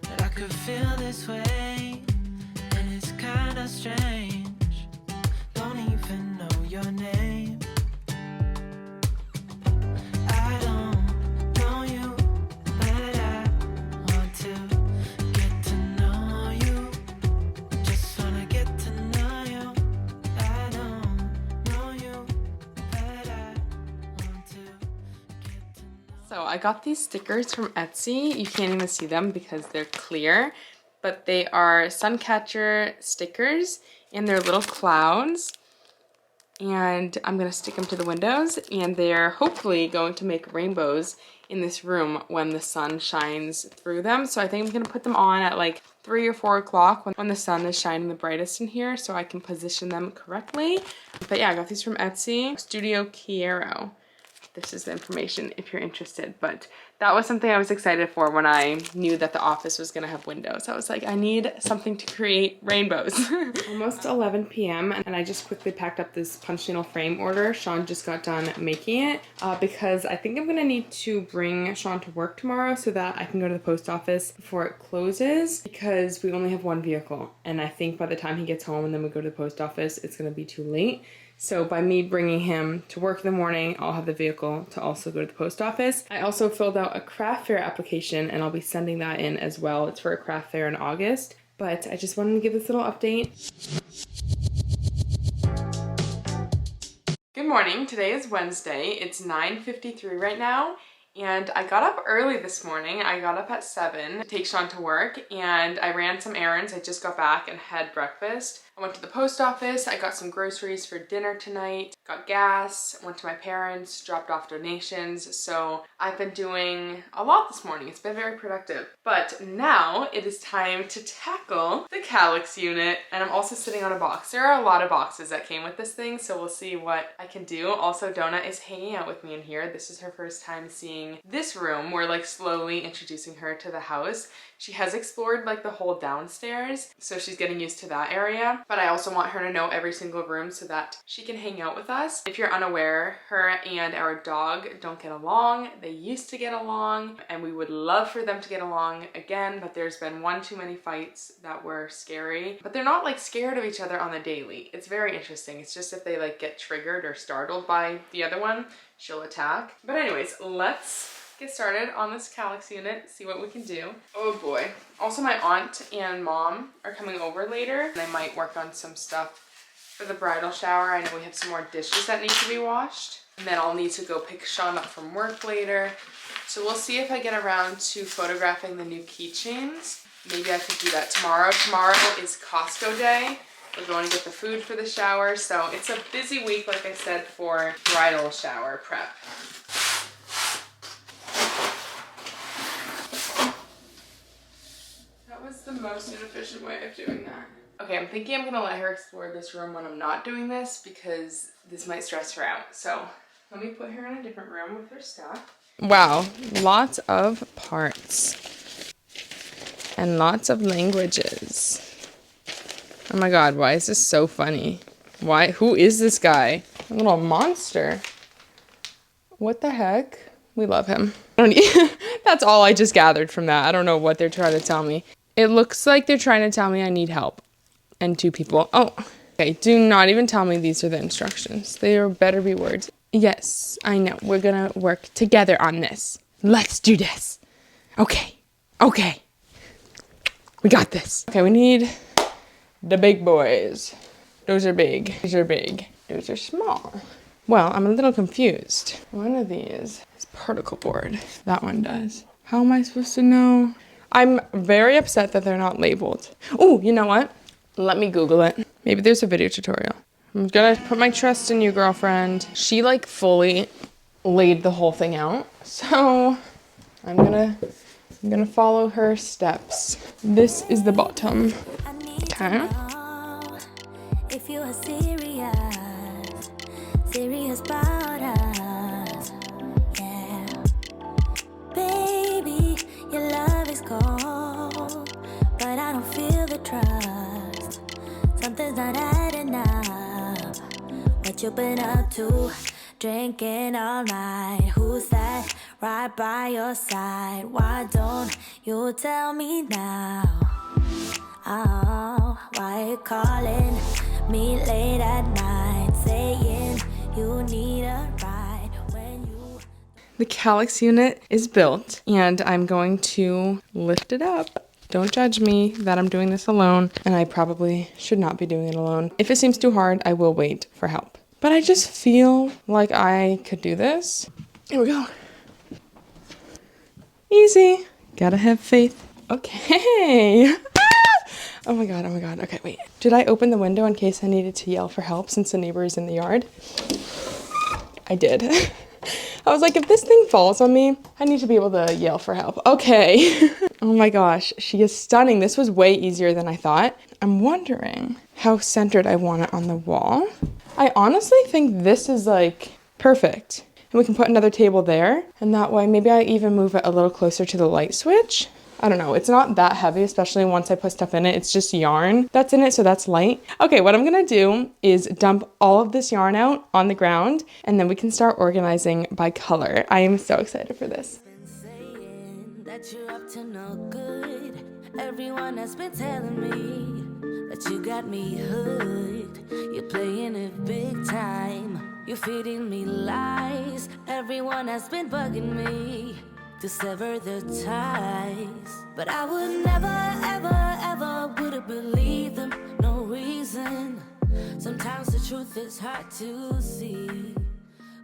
that I could feel this way, and it's kinda strange. Don't even know your name. I don't know you, but I want to get to know you. Just wanna get to know you. I don't know you, but I want to get to know.
So I got these stickers from Etsy. You can't even see them because they're clear, but they are sun catcher stickers and they're little clouds. and I'm gonna stick them to the windows, and they're hopefully going to make rainbows in this room when the sun shines through them. So I think I'm gonna put them on at like 3 or 4 o'clock when the sun is shining the brightest in here, so I can position them correctly. But yeah, I got these from Etsy, Studio Quiero. This is the information if you're interested, but that was something I was excited for when I knew that the office was gonna have windows. I was like, I need something to create rainbows. Almost 11 p.m. and I just quickly packed up this punch needle frame order. Sean just got done making it because I think I'm gonna need to bring Sean to work tomorrow so that I can go to the post office before it closes, because we only have one vehicle, and I think by the time he gets home and then we go to the post office, it's gonna be too late. So by me bringing him to work in the morning, I'll have the vehicle to also go to the post office. I also filled out a craft fair application, and I'll be sending that in as well. It's for a craft fair in August, but I just wanted to give this little update. Good morning. Today is Wednesday. It's 9:53 right now. And I got up early this morning. I got up at 7 to take Sean to work, and I ran some errands. I just got back and had breakfast. I went to the post office. I got some groceries for dinner tonight, got gas, went to my parents, dropped off donations. So I've been doing a lot this morning. It's been very productive. But now it is time to tackle the Kallax unit. And I'm also sitting on a box. There are a lot of boxes that came with this thing, so we'll see what I can do. Also, Donna is hanging out with me in here. This is her first time seeing this room. We're like slowly introducing her to the house. She has explored like the whole downstairs, so she's getting used to that area. But I also want her to know every single room so that she can hang out with us. If you're unaware, her and our dog don't get along. They used to get along, and we would love for them to get along again, but there's been one too many fights that were scary. But they're not like scared of each other on the daily. It's very interesting. It's just if they like get triggered or startled by the other one, she'll attack. But anyways, let's get started on this Kallax unit, see what we can do. Oh boy. Also, my aunt and mom are coming over later. They might work on some stuff for the bridal shower. I know we have some more dishes that need to be washed. And then I'll need to go pick Sean up from work later. So we'll see if I get around to photographing the new keychains. Maybe I could do that tomorrow. Tomorrow is Costco day. We're going to get the food for the shower. So it's a busy week, like I said, for bridal shower prep. Was the most inefficient way of doing that. Okay, I'm thinking I'm gonna let her explore this room when I'm not doing this, because this might stress her out. So let me put her in a different room with her stuff. Wow, lots of parts and lots of languages. Oh my god, why is this so funny? Why? Who is this guy? A little monster. What the heck? We love him. That's all I just gathered from that. I don't know what they're trying to tell me. It looks like they're trying to tell me I need help. And 2 people. Oh, okay. Do not even tell me these are the instructions. They better be words. Yes, I know. We're gonna work together on this. Let's do this. Okay. Okay. We got this. Okay, we need the big boys. Those are big. These are big. Those are small. Well, I'm a little confused. One of these is particle board. That one does. How am I supposed to know? I'm very upset that they're not labeled. Oh, you know what? Let me Google it. Maybe there's a video tutorial. I'm gonna put my trust in you, girlfriend. She like fully laid the whole thing out. So I'm gonna follow her steps. This is the bottom. Okay.
If you are serious about us, yeah. Baby, your love is cold, but I don't feel the trust. Something's not adding up. What you been up to? Drinking all night. Who's that right by your side? Why don't you tell me now? Oh, why you calling me late at night, saying you need a ride when you...
The Kallax unit is built, and I'm going to lift it up. Don't judge me that I'm doing this alone, and I probably should not be doing it alone. If it seems too hard, I will wait for help. But I just feel like I could do this. Here we go. Easy. Gotta have faith. Okay. Oh my god, oh my god. Okay, wait. Did I open the window in case I needed to yell for help since the neighbor is in the yard? I did. I was like, if this thing falls on me, I need to be able to yell for help. Okay. Oh my gosh, she is stunning. This was way easier than I thought. I'm wondering how centered I want it on the wall. I honestly think this is like perfect. And we can put another table there. And that way, maybe I even move it a little closer to the light switch. I don't know, it's not that heavy, especially once I put stuff in it. It's just yarn that's in it, so that's light. Okay, what I'm gonna do is dump all of this yarn out on the ground, and then we can start organizing by color. I am so excited for this.
That you're up to no good. Everyone has been telling me that you got me hooked. You're playing it big time. You're feeding me lies. Everyone has been bugging me to sever the ties, but I would never, ever, ever would have believed them. No reason. Sometimes the truth is hard to see,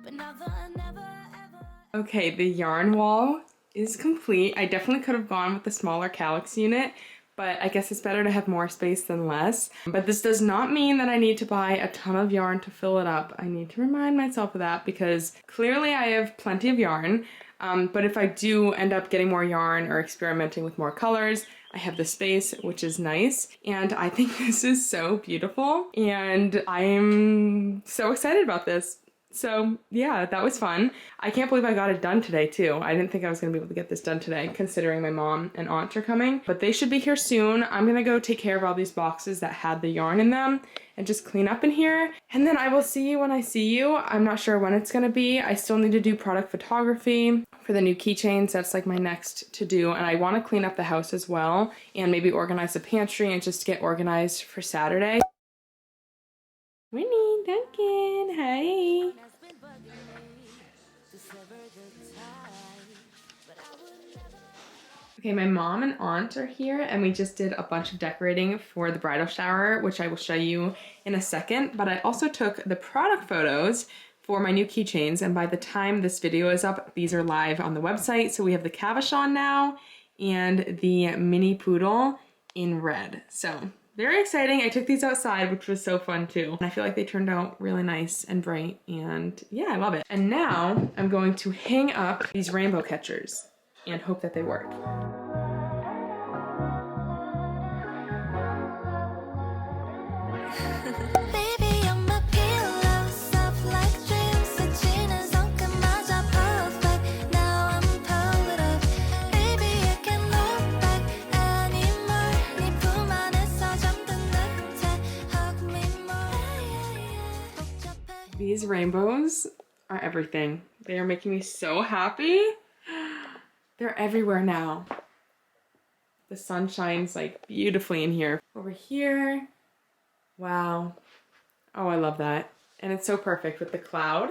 but never, never, ever.
Okay, the yarn wall is complete. I definitely could have gone with the smaller Kallax unit, but I guess it's better to have more space than less. But this does not mean that I need to buy a ton of yarn to fill it up. I need to remind myself of that because clearly I have plenty of yarn. But if I do end up getting more yarn or experimenting with more colors, I have the space, which is nice. And I think this is so beautiful. And I'm so excited about this. So yeah, that was fun. I can't believe I got it done today too. I didn't think I was gonna be able to get this done today considering my mom and aunt are coming, but they should be here soon. I'm gonna go take care of all these boxes that had the yarn in them and just clean up in here. And then I will see you when I see you. I'm not sure when it's gonna be. I still need to do product photography for the new keychains. That's like my next to do. And I wanna clean up the house as well and maybe organize the pantry and just get organized for Saturday. Winnie, Duncan, hey. Okay, my mom and aunt are here and we just did a bunch of decorating for the bridal shower, which I will show you in a second. But I also took the product photos for my new keychains, and by the time this video is up, these are live on the website. So we have the Cabochon now and the mini poodle in red. So very exciting. I took these outside, which was so fun too. And I feel like they turned out really nice and bright, and yeah, I love it. And now I'm going to hang up these rainbow catchers and hope that they work. These rainbows are everything. They are making me so happy. They're everywhere now. The sun shines like beautifully in here. Over here. Wow. Oh, I love that. And it's so perfect with the cloud.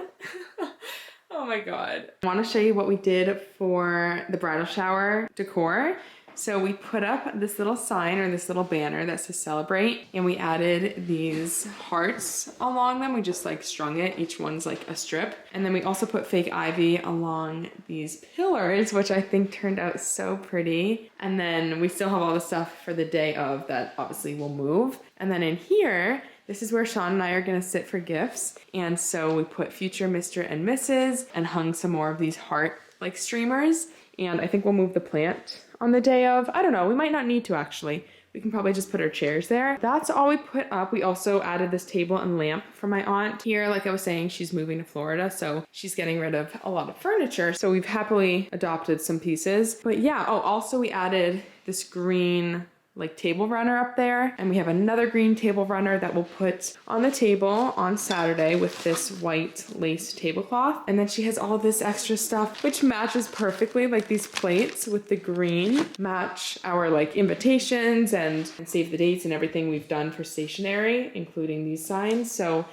Oh my god. I want to show you what we did for the bridal shower decor. So we put up this little sign or this little banner that says celebrate, and we added these hearts along them. We just like strung it. Each one's like a strip. And then we also put fake ivy along these pillars, which I think turned out so pretty. And then we still have all the stuff for the day of that obviously will move. And then in here, this is where Sean and I are gonna sit for gifts. And so we put future Mr. and Mrs. and hung some more of these heart like streamers. And I think we'll move the plant on the day of. I don't know, we might not need to actually. We can probably just put our chairs there. That's all we put up. We also added this table and lamp for my aunt here. Like I was saying, she's moving to Florida, so she's getting rid of a lot of furniture. So we've happily adopted some pieces. But yeah, oh, also we added this green like table runner up there, and we have another green table runner that we'll put on the table on Saturday with this white lace tablecloth. And then she has all this extra stuff which matches perfectly, like these plates with the green match our like invitations and save the dates and everything we've done for stationery, including these signs. So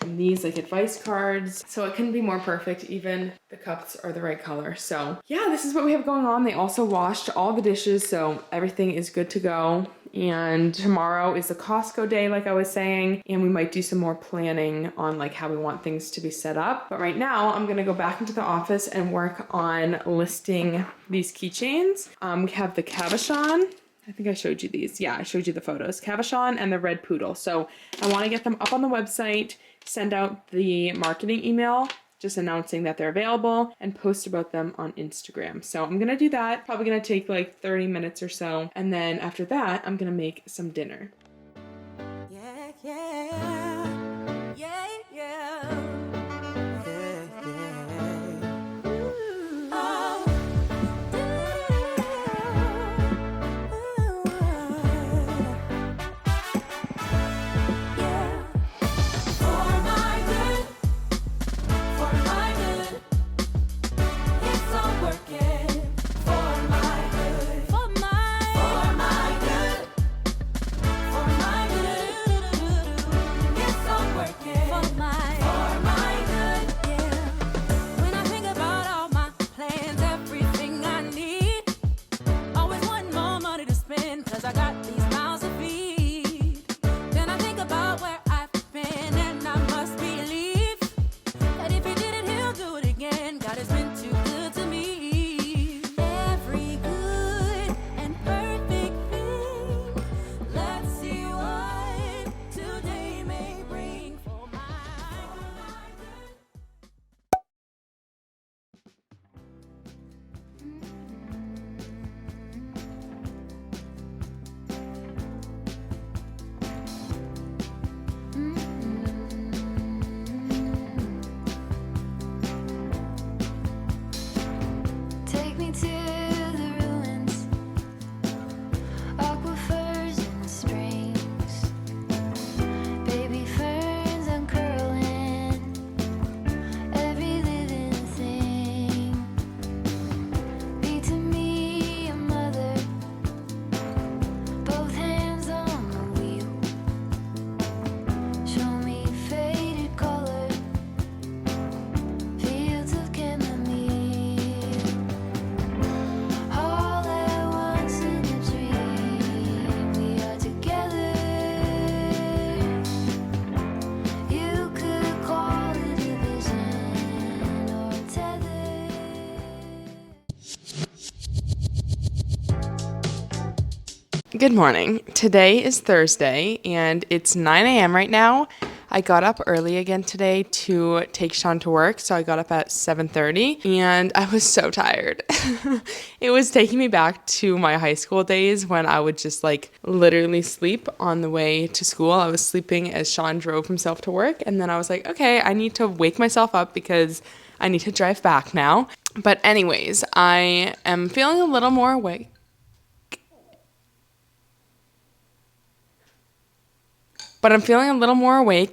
and these like advice cards, so it couldn't be more perfect. Even the cups are the right color. So yeah, this is what we have going on. They also washed all the dishes, so everything is good to go. And tomorrow is the Costco day, like I was saying, and we might do some more planning on like how we want things to be set up. But right now I'm gonna go back into the office and work on listing these keychains. We have the Cabochon, I think I showed you these. Yeah, I showed you the photos. Cavachon and the red poodle. So I want to get them up on the website, send out the marketing email just announcing that they're available, and post about them on Instagram. So I'm gonna do that. Probably gonna take like 30 minutes or so. And then after that, I'm gonna make some dinner.
Yeah, yeah, yeah, yeah.
Good morning. Today is Thursday and it's 9 a.m. right now. I got up early again today to take Sean to work, so I got up at 7:30 and I was so tired. It was taking me back to my high school days when I would just like literally sleep on the way to school. I was sleeping as Sean drove himself to work, and then I was like, okay, I need to wake myself up because I need to drive back now. But anyways, I am feeling a little more awake.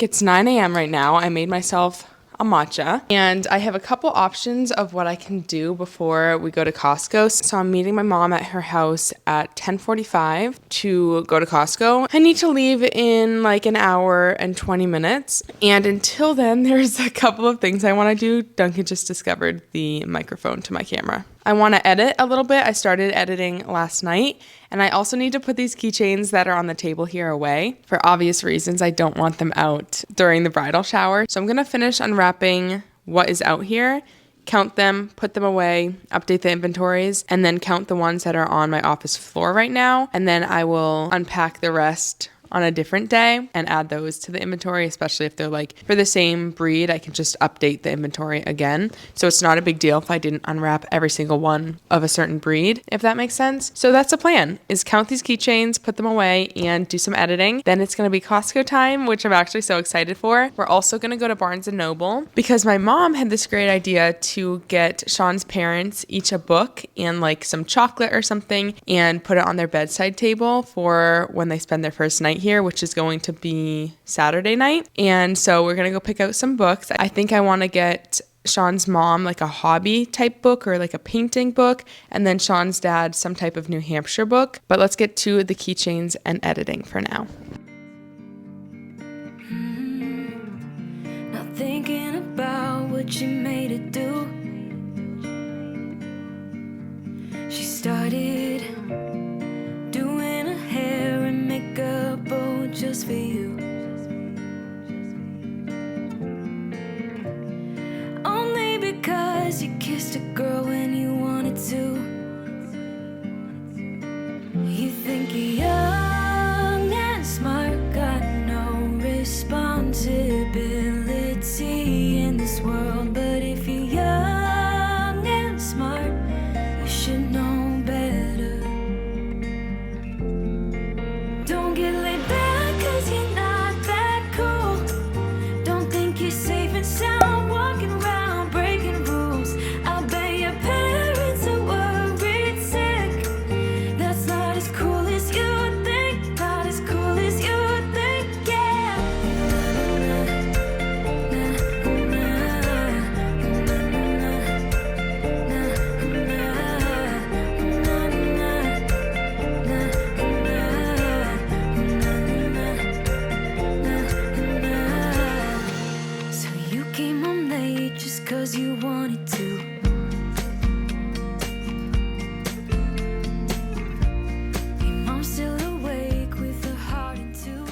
It's 9 a.m. right now. I made myself a matcha, and I have a couple options of what I can do before we go to Costco. So I'm meeting my mom at her house at 10:45 to go to Costco. I need to leave in like an hour and 20 minutes. And until then, there's a couple of things I want to do. Duncan just discovered the microphone to my camera. I want to edit a little bit. I started editing last night, and I also need to put these keychains that are on the table here away. For obvious reasons, I don't want them out during the bridal shower. So I'm going to finish unwrapping what is out here, count them, put them away, update the inventories, and then count the ones that are on my office floor right now. And then I will unpack the rest on a different day and add those to the inventory, especially if they're like for the same breed. I can just update the inventory again. So it's not a big deal if I didn't unwrap every single one of a certain breed, if that makes sense. So that's the plan, is count these keychains, put them away, and do some editing. Then it's going to be Costco time, which I'm actually so excited for. We're also going to go to Barnes & Noble because my mom had this great idea to get Sean's parents each a book and like some chocolate or something and put it on their bedside table for when they spend their first night here, which is going to be Saturday night. And so we're going to go pick out some books. I think I want to get Sean's mom like a hobby type book or like a painting book, and then Sean's dad some type of New Hampshire book. But let's get to the keychains and editing for now.
Not thinking about what you made it do. She started doing her hair and makeup, oh, just for you. Only because you kissed a girl when you wanted to. You think should know better. Don't get laid back, cause you're not that cool. Don't think you're safe and sound, walking around breaking rules. I'll bet your parents are worried sick. That's not as cool as you think, not as cool as you think, yeah. So you came home late just cause you wanted to. Your mom's still awake with her heart in two.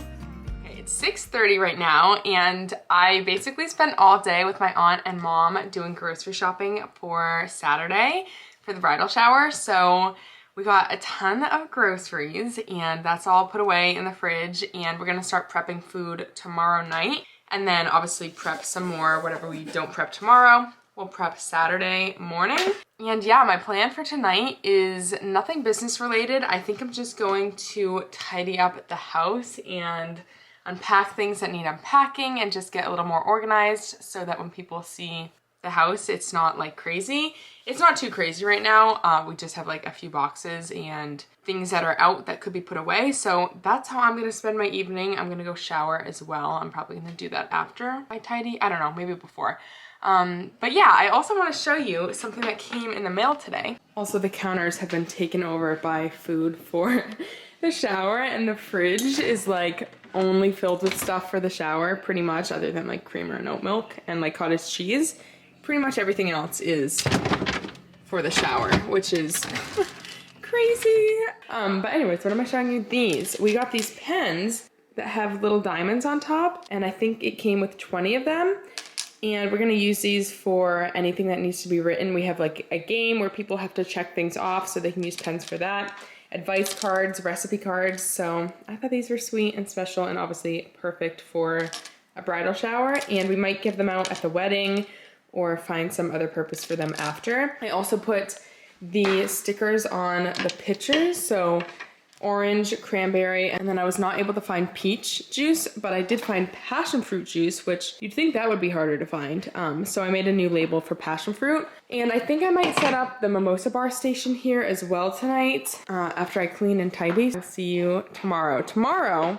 Okay, it's 6:30 right now, and I basically spent all day with my aunt and mom doing grocery shopping for Saturday for the bridal shower. So we got a ton of groceries, and that's all put away in the fridge, and we're gonna start prepping food tomorrow night, and then obviously prep some more. Whatever we don't prep tomorrow, we'll prep Saturday morning. And yeah, my plan for tonight is nothing business related. I think I'm just going to tidy up the house and unpack things that need unpacking and just get a little more organized so that when people see the house, it's not like crazy. It's not too crazy right now. We just have like a few boxes and things that are out that could be put away. So that's how I'm gonna spend my evening. I'm gonna go shower as well. I'm probably gonna do that after I tidy. I don't know, maybe before. But yeah, I also want to show you something that came in the mail today. Also, the counters have been taken over by food for the shower, and the fridge is like only filled with stuff for the shower pretty much, other than like creamer and oat milk and like cottage cheese. Pretty much everything else is for the shower, which is crazy. But anyways, what am I showing you? These. We got these pens that have little diamonds on top, and I think it came with 20 of them. And we're gonna use these for anything that needs to be written. We have like a game where people have to check things off, so they can use pens for that. Advice cards, recipe cards. So I thought these were sweet and special, and obviously perfect for a bridal shower. And we might give them out at the wedding or find some other purpose for them after. I also put the stickers on the pictures, so orange, cranberry, and then I was not able to find peach juice, but I did find passion fruit juice, which you'd think that would be harder to find. So I made a new label for passion fruit, and I think I might set up the mimosa bar station here as well tonight after I clean and tidy. I'll see you tomorrow. Tomorrow,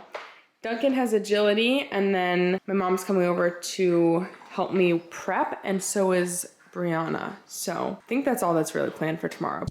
Duncan has agility, and then my mom's coming over to help me prep, and so is Brianna. So I think that's all that's really planned for tomorrow.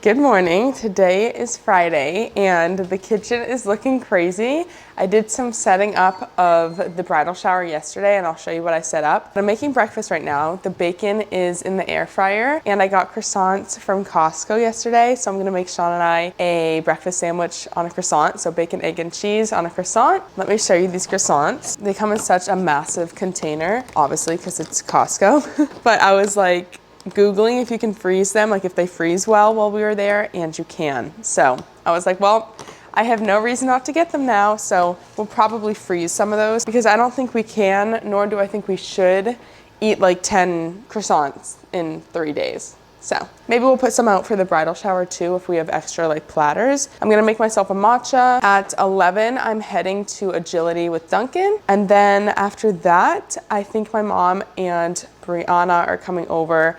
Good morning. Today is Friday and the kitchen is looking crazy. I did some setting up of the bridal shower yesterday, and I'll show you what I set up. I'm making breakfast right now. The bacon is in the air fryer, and I got croissants from Costco yesterday, so I'm gonna make Sean and I a breakfast sandwich on a croissant, so bacon, egg, and cheese on a croissant. Let me show you these croissants. They come in such a massive container, obviously because it's Costco, but I was like Googling if you can freeze them, like if they freeze well while we were there, and you can. So I was like, well, I have no reason not to get them now, so we'll probably freeze some of those because I don't think we can, nor do I think we should eat like 10 croissants in 3 days. So maybe we'll put some out for the bridal shower too if we have extra like platters. I'm gonna make myself a matcha. At 11, I'm heading to Agility with Duncan. And then after that, I think my mom and Brianna are coming over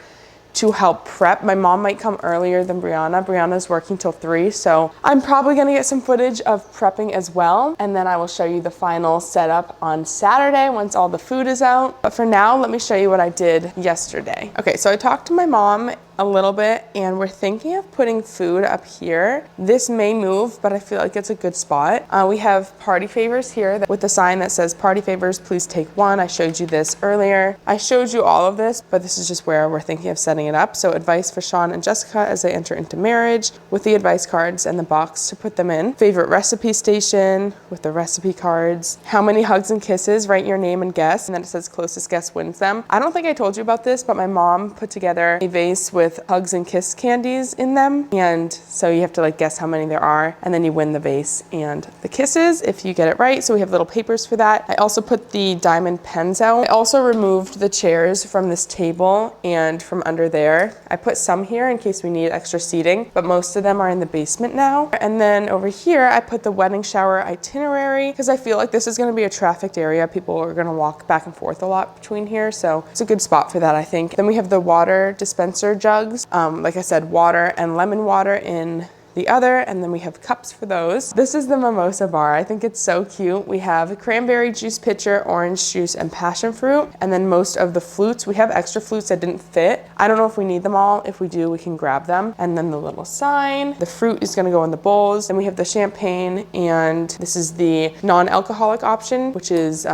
to help prep. My mom might come earlier than Brianna. Brianna's working till 3, so I'm probably gonna get some footage of prepping as well. And then I will show you the final setup on Saturday once all the food is out. But for now, let me show you what I did yesterday. Okay, so I talked to my mom a little bit, and we're thinking of putting food up here. This may move, but I feel like it's a good spot. We have party favors here with the sign that says party favors, please take one. I showed you this earlier. I showed you all of this, but this is just where we're thinking of setting it up. So advice for Sean and Jessica as they enter into marriage, with the advice cards and the box to put them in. Favorite recipe station with the recipe cards. How many hugs and kisses, write your name and guess, and then it says closest guess wins them. I don't think I told you about this, but my mom put together a vase with with hugs and kiss candies in them. And so you have to like guess how many there are, and then you win the vase and the kisses if you get it right. So we have little papers for that. I also put the diamond pens out. I also removed the chairs from this table and from under there. I put some here in case we need extra seating, but most of them are in the basement now. And then over here, I put the wedding shower itinerary because I feel like this is going to be a trafficked area. People are going to walk back and forth a lot between here, so it's a good spot for that, I think. Then we have the water dispenser jugs. Like I said, water and lemon water in the other, and then we have cups for those. This is the mimosa bar. I think it's so cute. We have a cranberry juice pitcher, orange juice, and passion fruit, and then most of the flutes. We have extra flutes that didn't fit. I don't know if we need them all. If we do, we can grab them. And then the little sign. The fruit is gonna go in the bowls. Then we have the champagne, and this is the non-alcoholic option, which is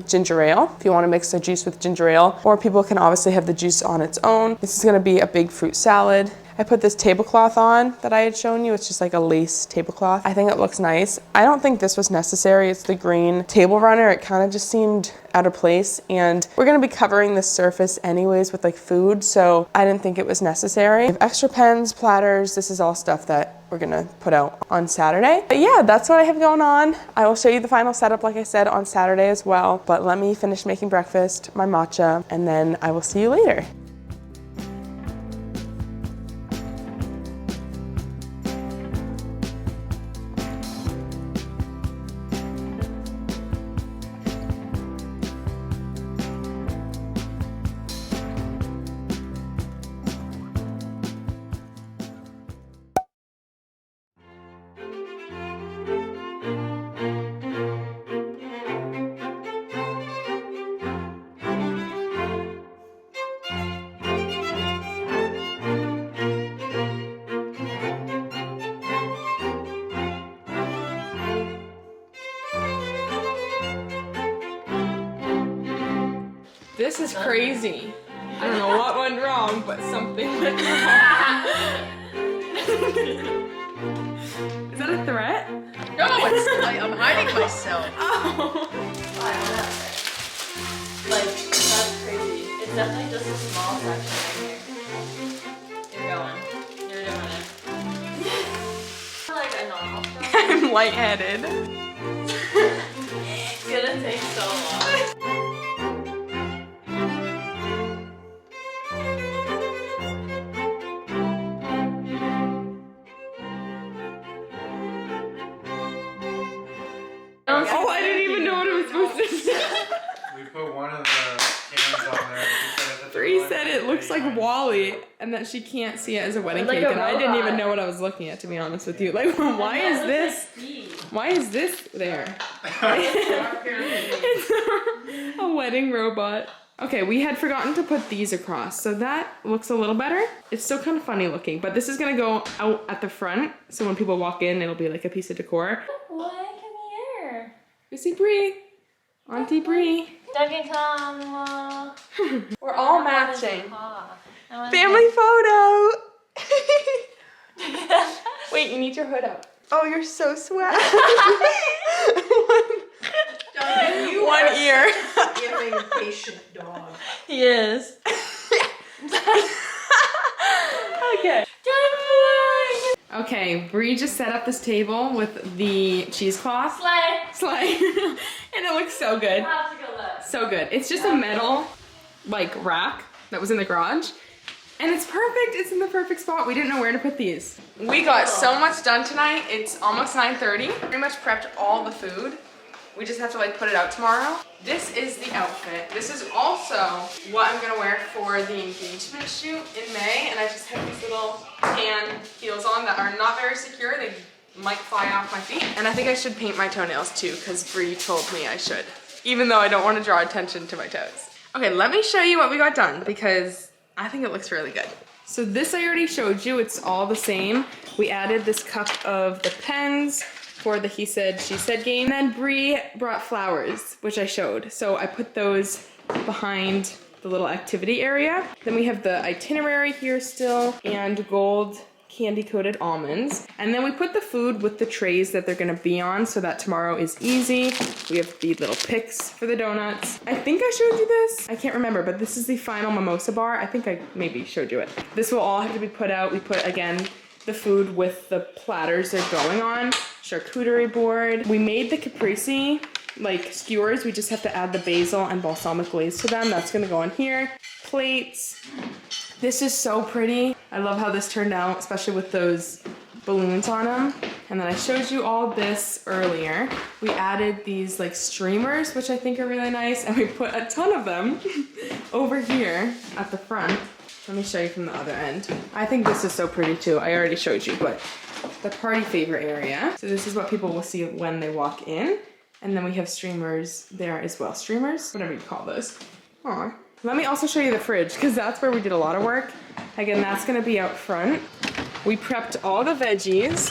ginger ale, if you wanna mix the juice with ginger ale, or people can obviously have the juice on its own. This is gonna be a big fruit salad. I put this tablecloth on that I had shown you. It's just like a lace tablecloth. I think it looks nice. I don't think this was necessary. It's the green table runner. It kind of just seemed out of place, and we're gonna be covering this surface anyways with like food, so I didn't think it was necessary. We have extra pens, platters. This is all stuff that we're gonna put out on Saturday. But yeah, that's what I have going on. I will show you the final setup, like I said, on Saturday as well. But let me finish making breakfast, my matcha, and then I will see you later. This is crazy. I don't know what went wrong, but something went wrong. Is that a threat?
No, I'm hiding myself.
Oh.
Like, that's crazy. It's definitely just a small section right here. You're going. You're doing it. Like a normal stuff.
I'm lightheaded.
It's gonna take so long.
Oh, I didn't even know what I was supposed to do.
We put one of the cans on there.
Bree said it looks like Wally, and that she can't see it as a wedding
Like
cake,
a
and I didn't
robot.
even know what I was looking at, to be honest with you. Like, why is this? Why is this there? It's a wedding robot. Okay, we had forgotten to put these across, so that looks a little better. It's still kind of funny looking, but this is gonna go out at the front, so when people walk in, it'll be like a piece of decor.
What? Come here.
We see Bree. Auntie Bree.
Duncan, come.
We're all matching.
Family.
Family photo! Wait, you need your hood up. Oh, you're so swag. One ear.
Giving patient dog.
He is.
Okay. Okay, Bree just set up this table with the cheesecloth. Slay. And it looks so good. So good. It's just a metal, like, rack that was in the garage. And it's perfect. It's in the perfect spot. We didn't know where to put these. We got so much done tonight. It's almost 9:30. Pretty much prepped all the food. We just have to like put it out tomorrow. This is the outfit. This is also what I'm gonna wear for the engagement shoot in May. And I just have these little tan heels on that are not very secure. They might fly off my feet. And I think I should paint my toenails too, because Bree told me I should. Even though I don't want to draw attention to my toes. Okay, let me show you what we got done, because I think it looks really good. So this I already showed you. It's all the same. We added this cup of the pens for the he said, she said game. And then Bree brought flowers, which I showed. So I put those behind the little activity area. Then we have the itinerary here still, and gold candy coated almonds. And then we put the food with the trays that they're gonna be on so that tomorrow is easy. We have the little picks for the donuts. I think I showed you this. I can't remember, but this is the final mimosa bar. I think I maybe showed you it. This will all have to be put out. We put, again, the food with the platters they're going on. Charcuterie board. We made the caprese like skewers. We just have to add the basil and balsamic glaze to them. That's gonna go on here. Plates. This is so pretty. I love how this turned out, especially with those balloons on them. And then I showed you all this earlier. We added these like streamers, which I think are really nice, and we put a ton of them over here at the front. Let me show you from the other end. I think this is so pretty too. I already showed you, but the party favor area. So this is what people will see when they walk in. And then we have streamers there as well. Streamers? Whatever you call those. Aw. Let me also show you the fridge, because that's where we did a lot of work. Again, that's gonna be out front. We prepped all the veggies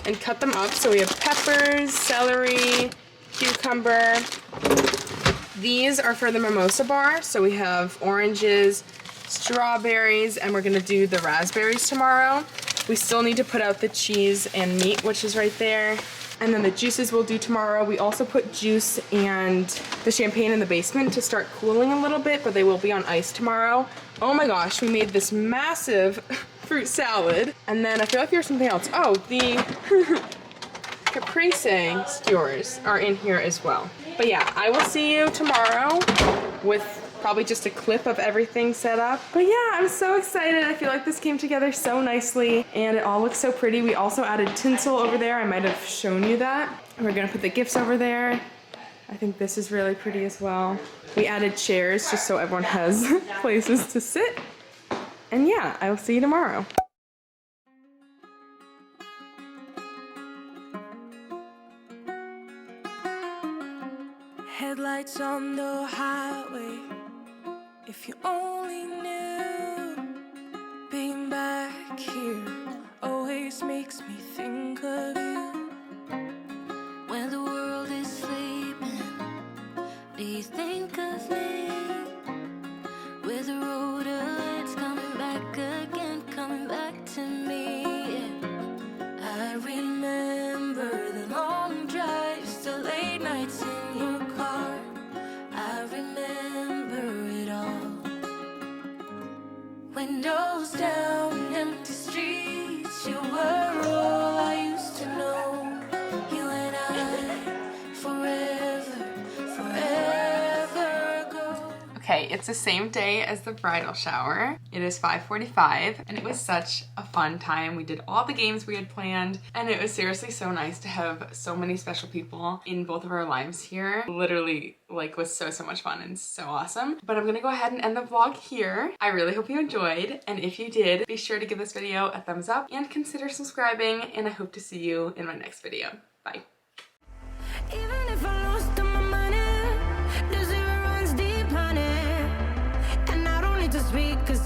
and cut them up. So we have peppers, celery, cucumber. These are for the mimosa bar. So we have oranges, strawberries, and we're gonna do the raspberries tomorrow. We still need to put out the cheese and meat, which is right there. And then the juices we'll do tomorrow. We also put juice and the champagne in the basement to start cooling a little bit, but they will be on ice tomorrow. Oh my gosh, we made this massive fruit salad. And then I feel like there's something else. Oh, the caprese skewers are in here as well. But yeah, I will see you tomorrow with probably just a clip of everything set up. But yeah, I'm so excited. I feel like this came together so nicely and it all looks so pretty. We also added tinsel over there. I might have shown you that. We're gonna put the gifts over there. I think this is really pretty as well. We added chairs just so everyone has places to sit. And yeah, I will see you tomorrow.
Headlights on the highway. If you only knew, being back here always makes me think of you. When the world is sleeping, do you think of me? With the road ahead's coming back again, coming back to me. Yeah. I remember the long drives, the late nights in your car. I remember it all. Windows down, empty streets. You were all I used to know. You and I, forever, forever ago.
Okay, it's the same day as the bridal shower. It is 5:45 and it was such a fun time. We did all the games we had planned and it was seriously so nice to have so many special people in both of our lives here. Literally, like, was so much fun and so awesome. But I'm gonna go ahead and end the vlog here. I really hope you enjoyed, and if you did, be sure to give this video a thumbs up and consider subscribing, and I hope to see you in my next video. Bye.
Even if I lost all my money, the zero runs deep, honey. And I don't need to speak, 'cause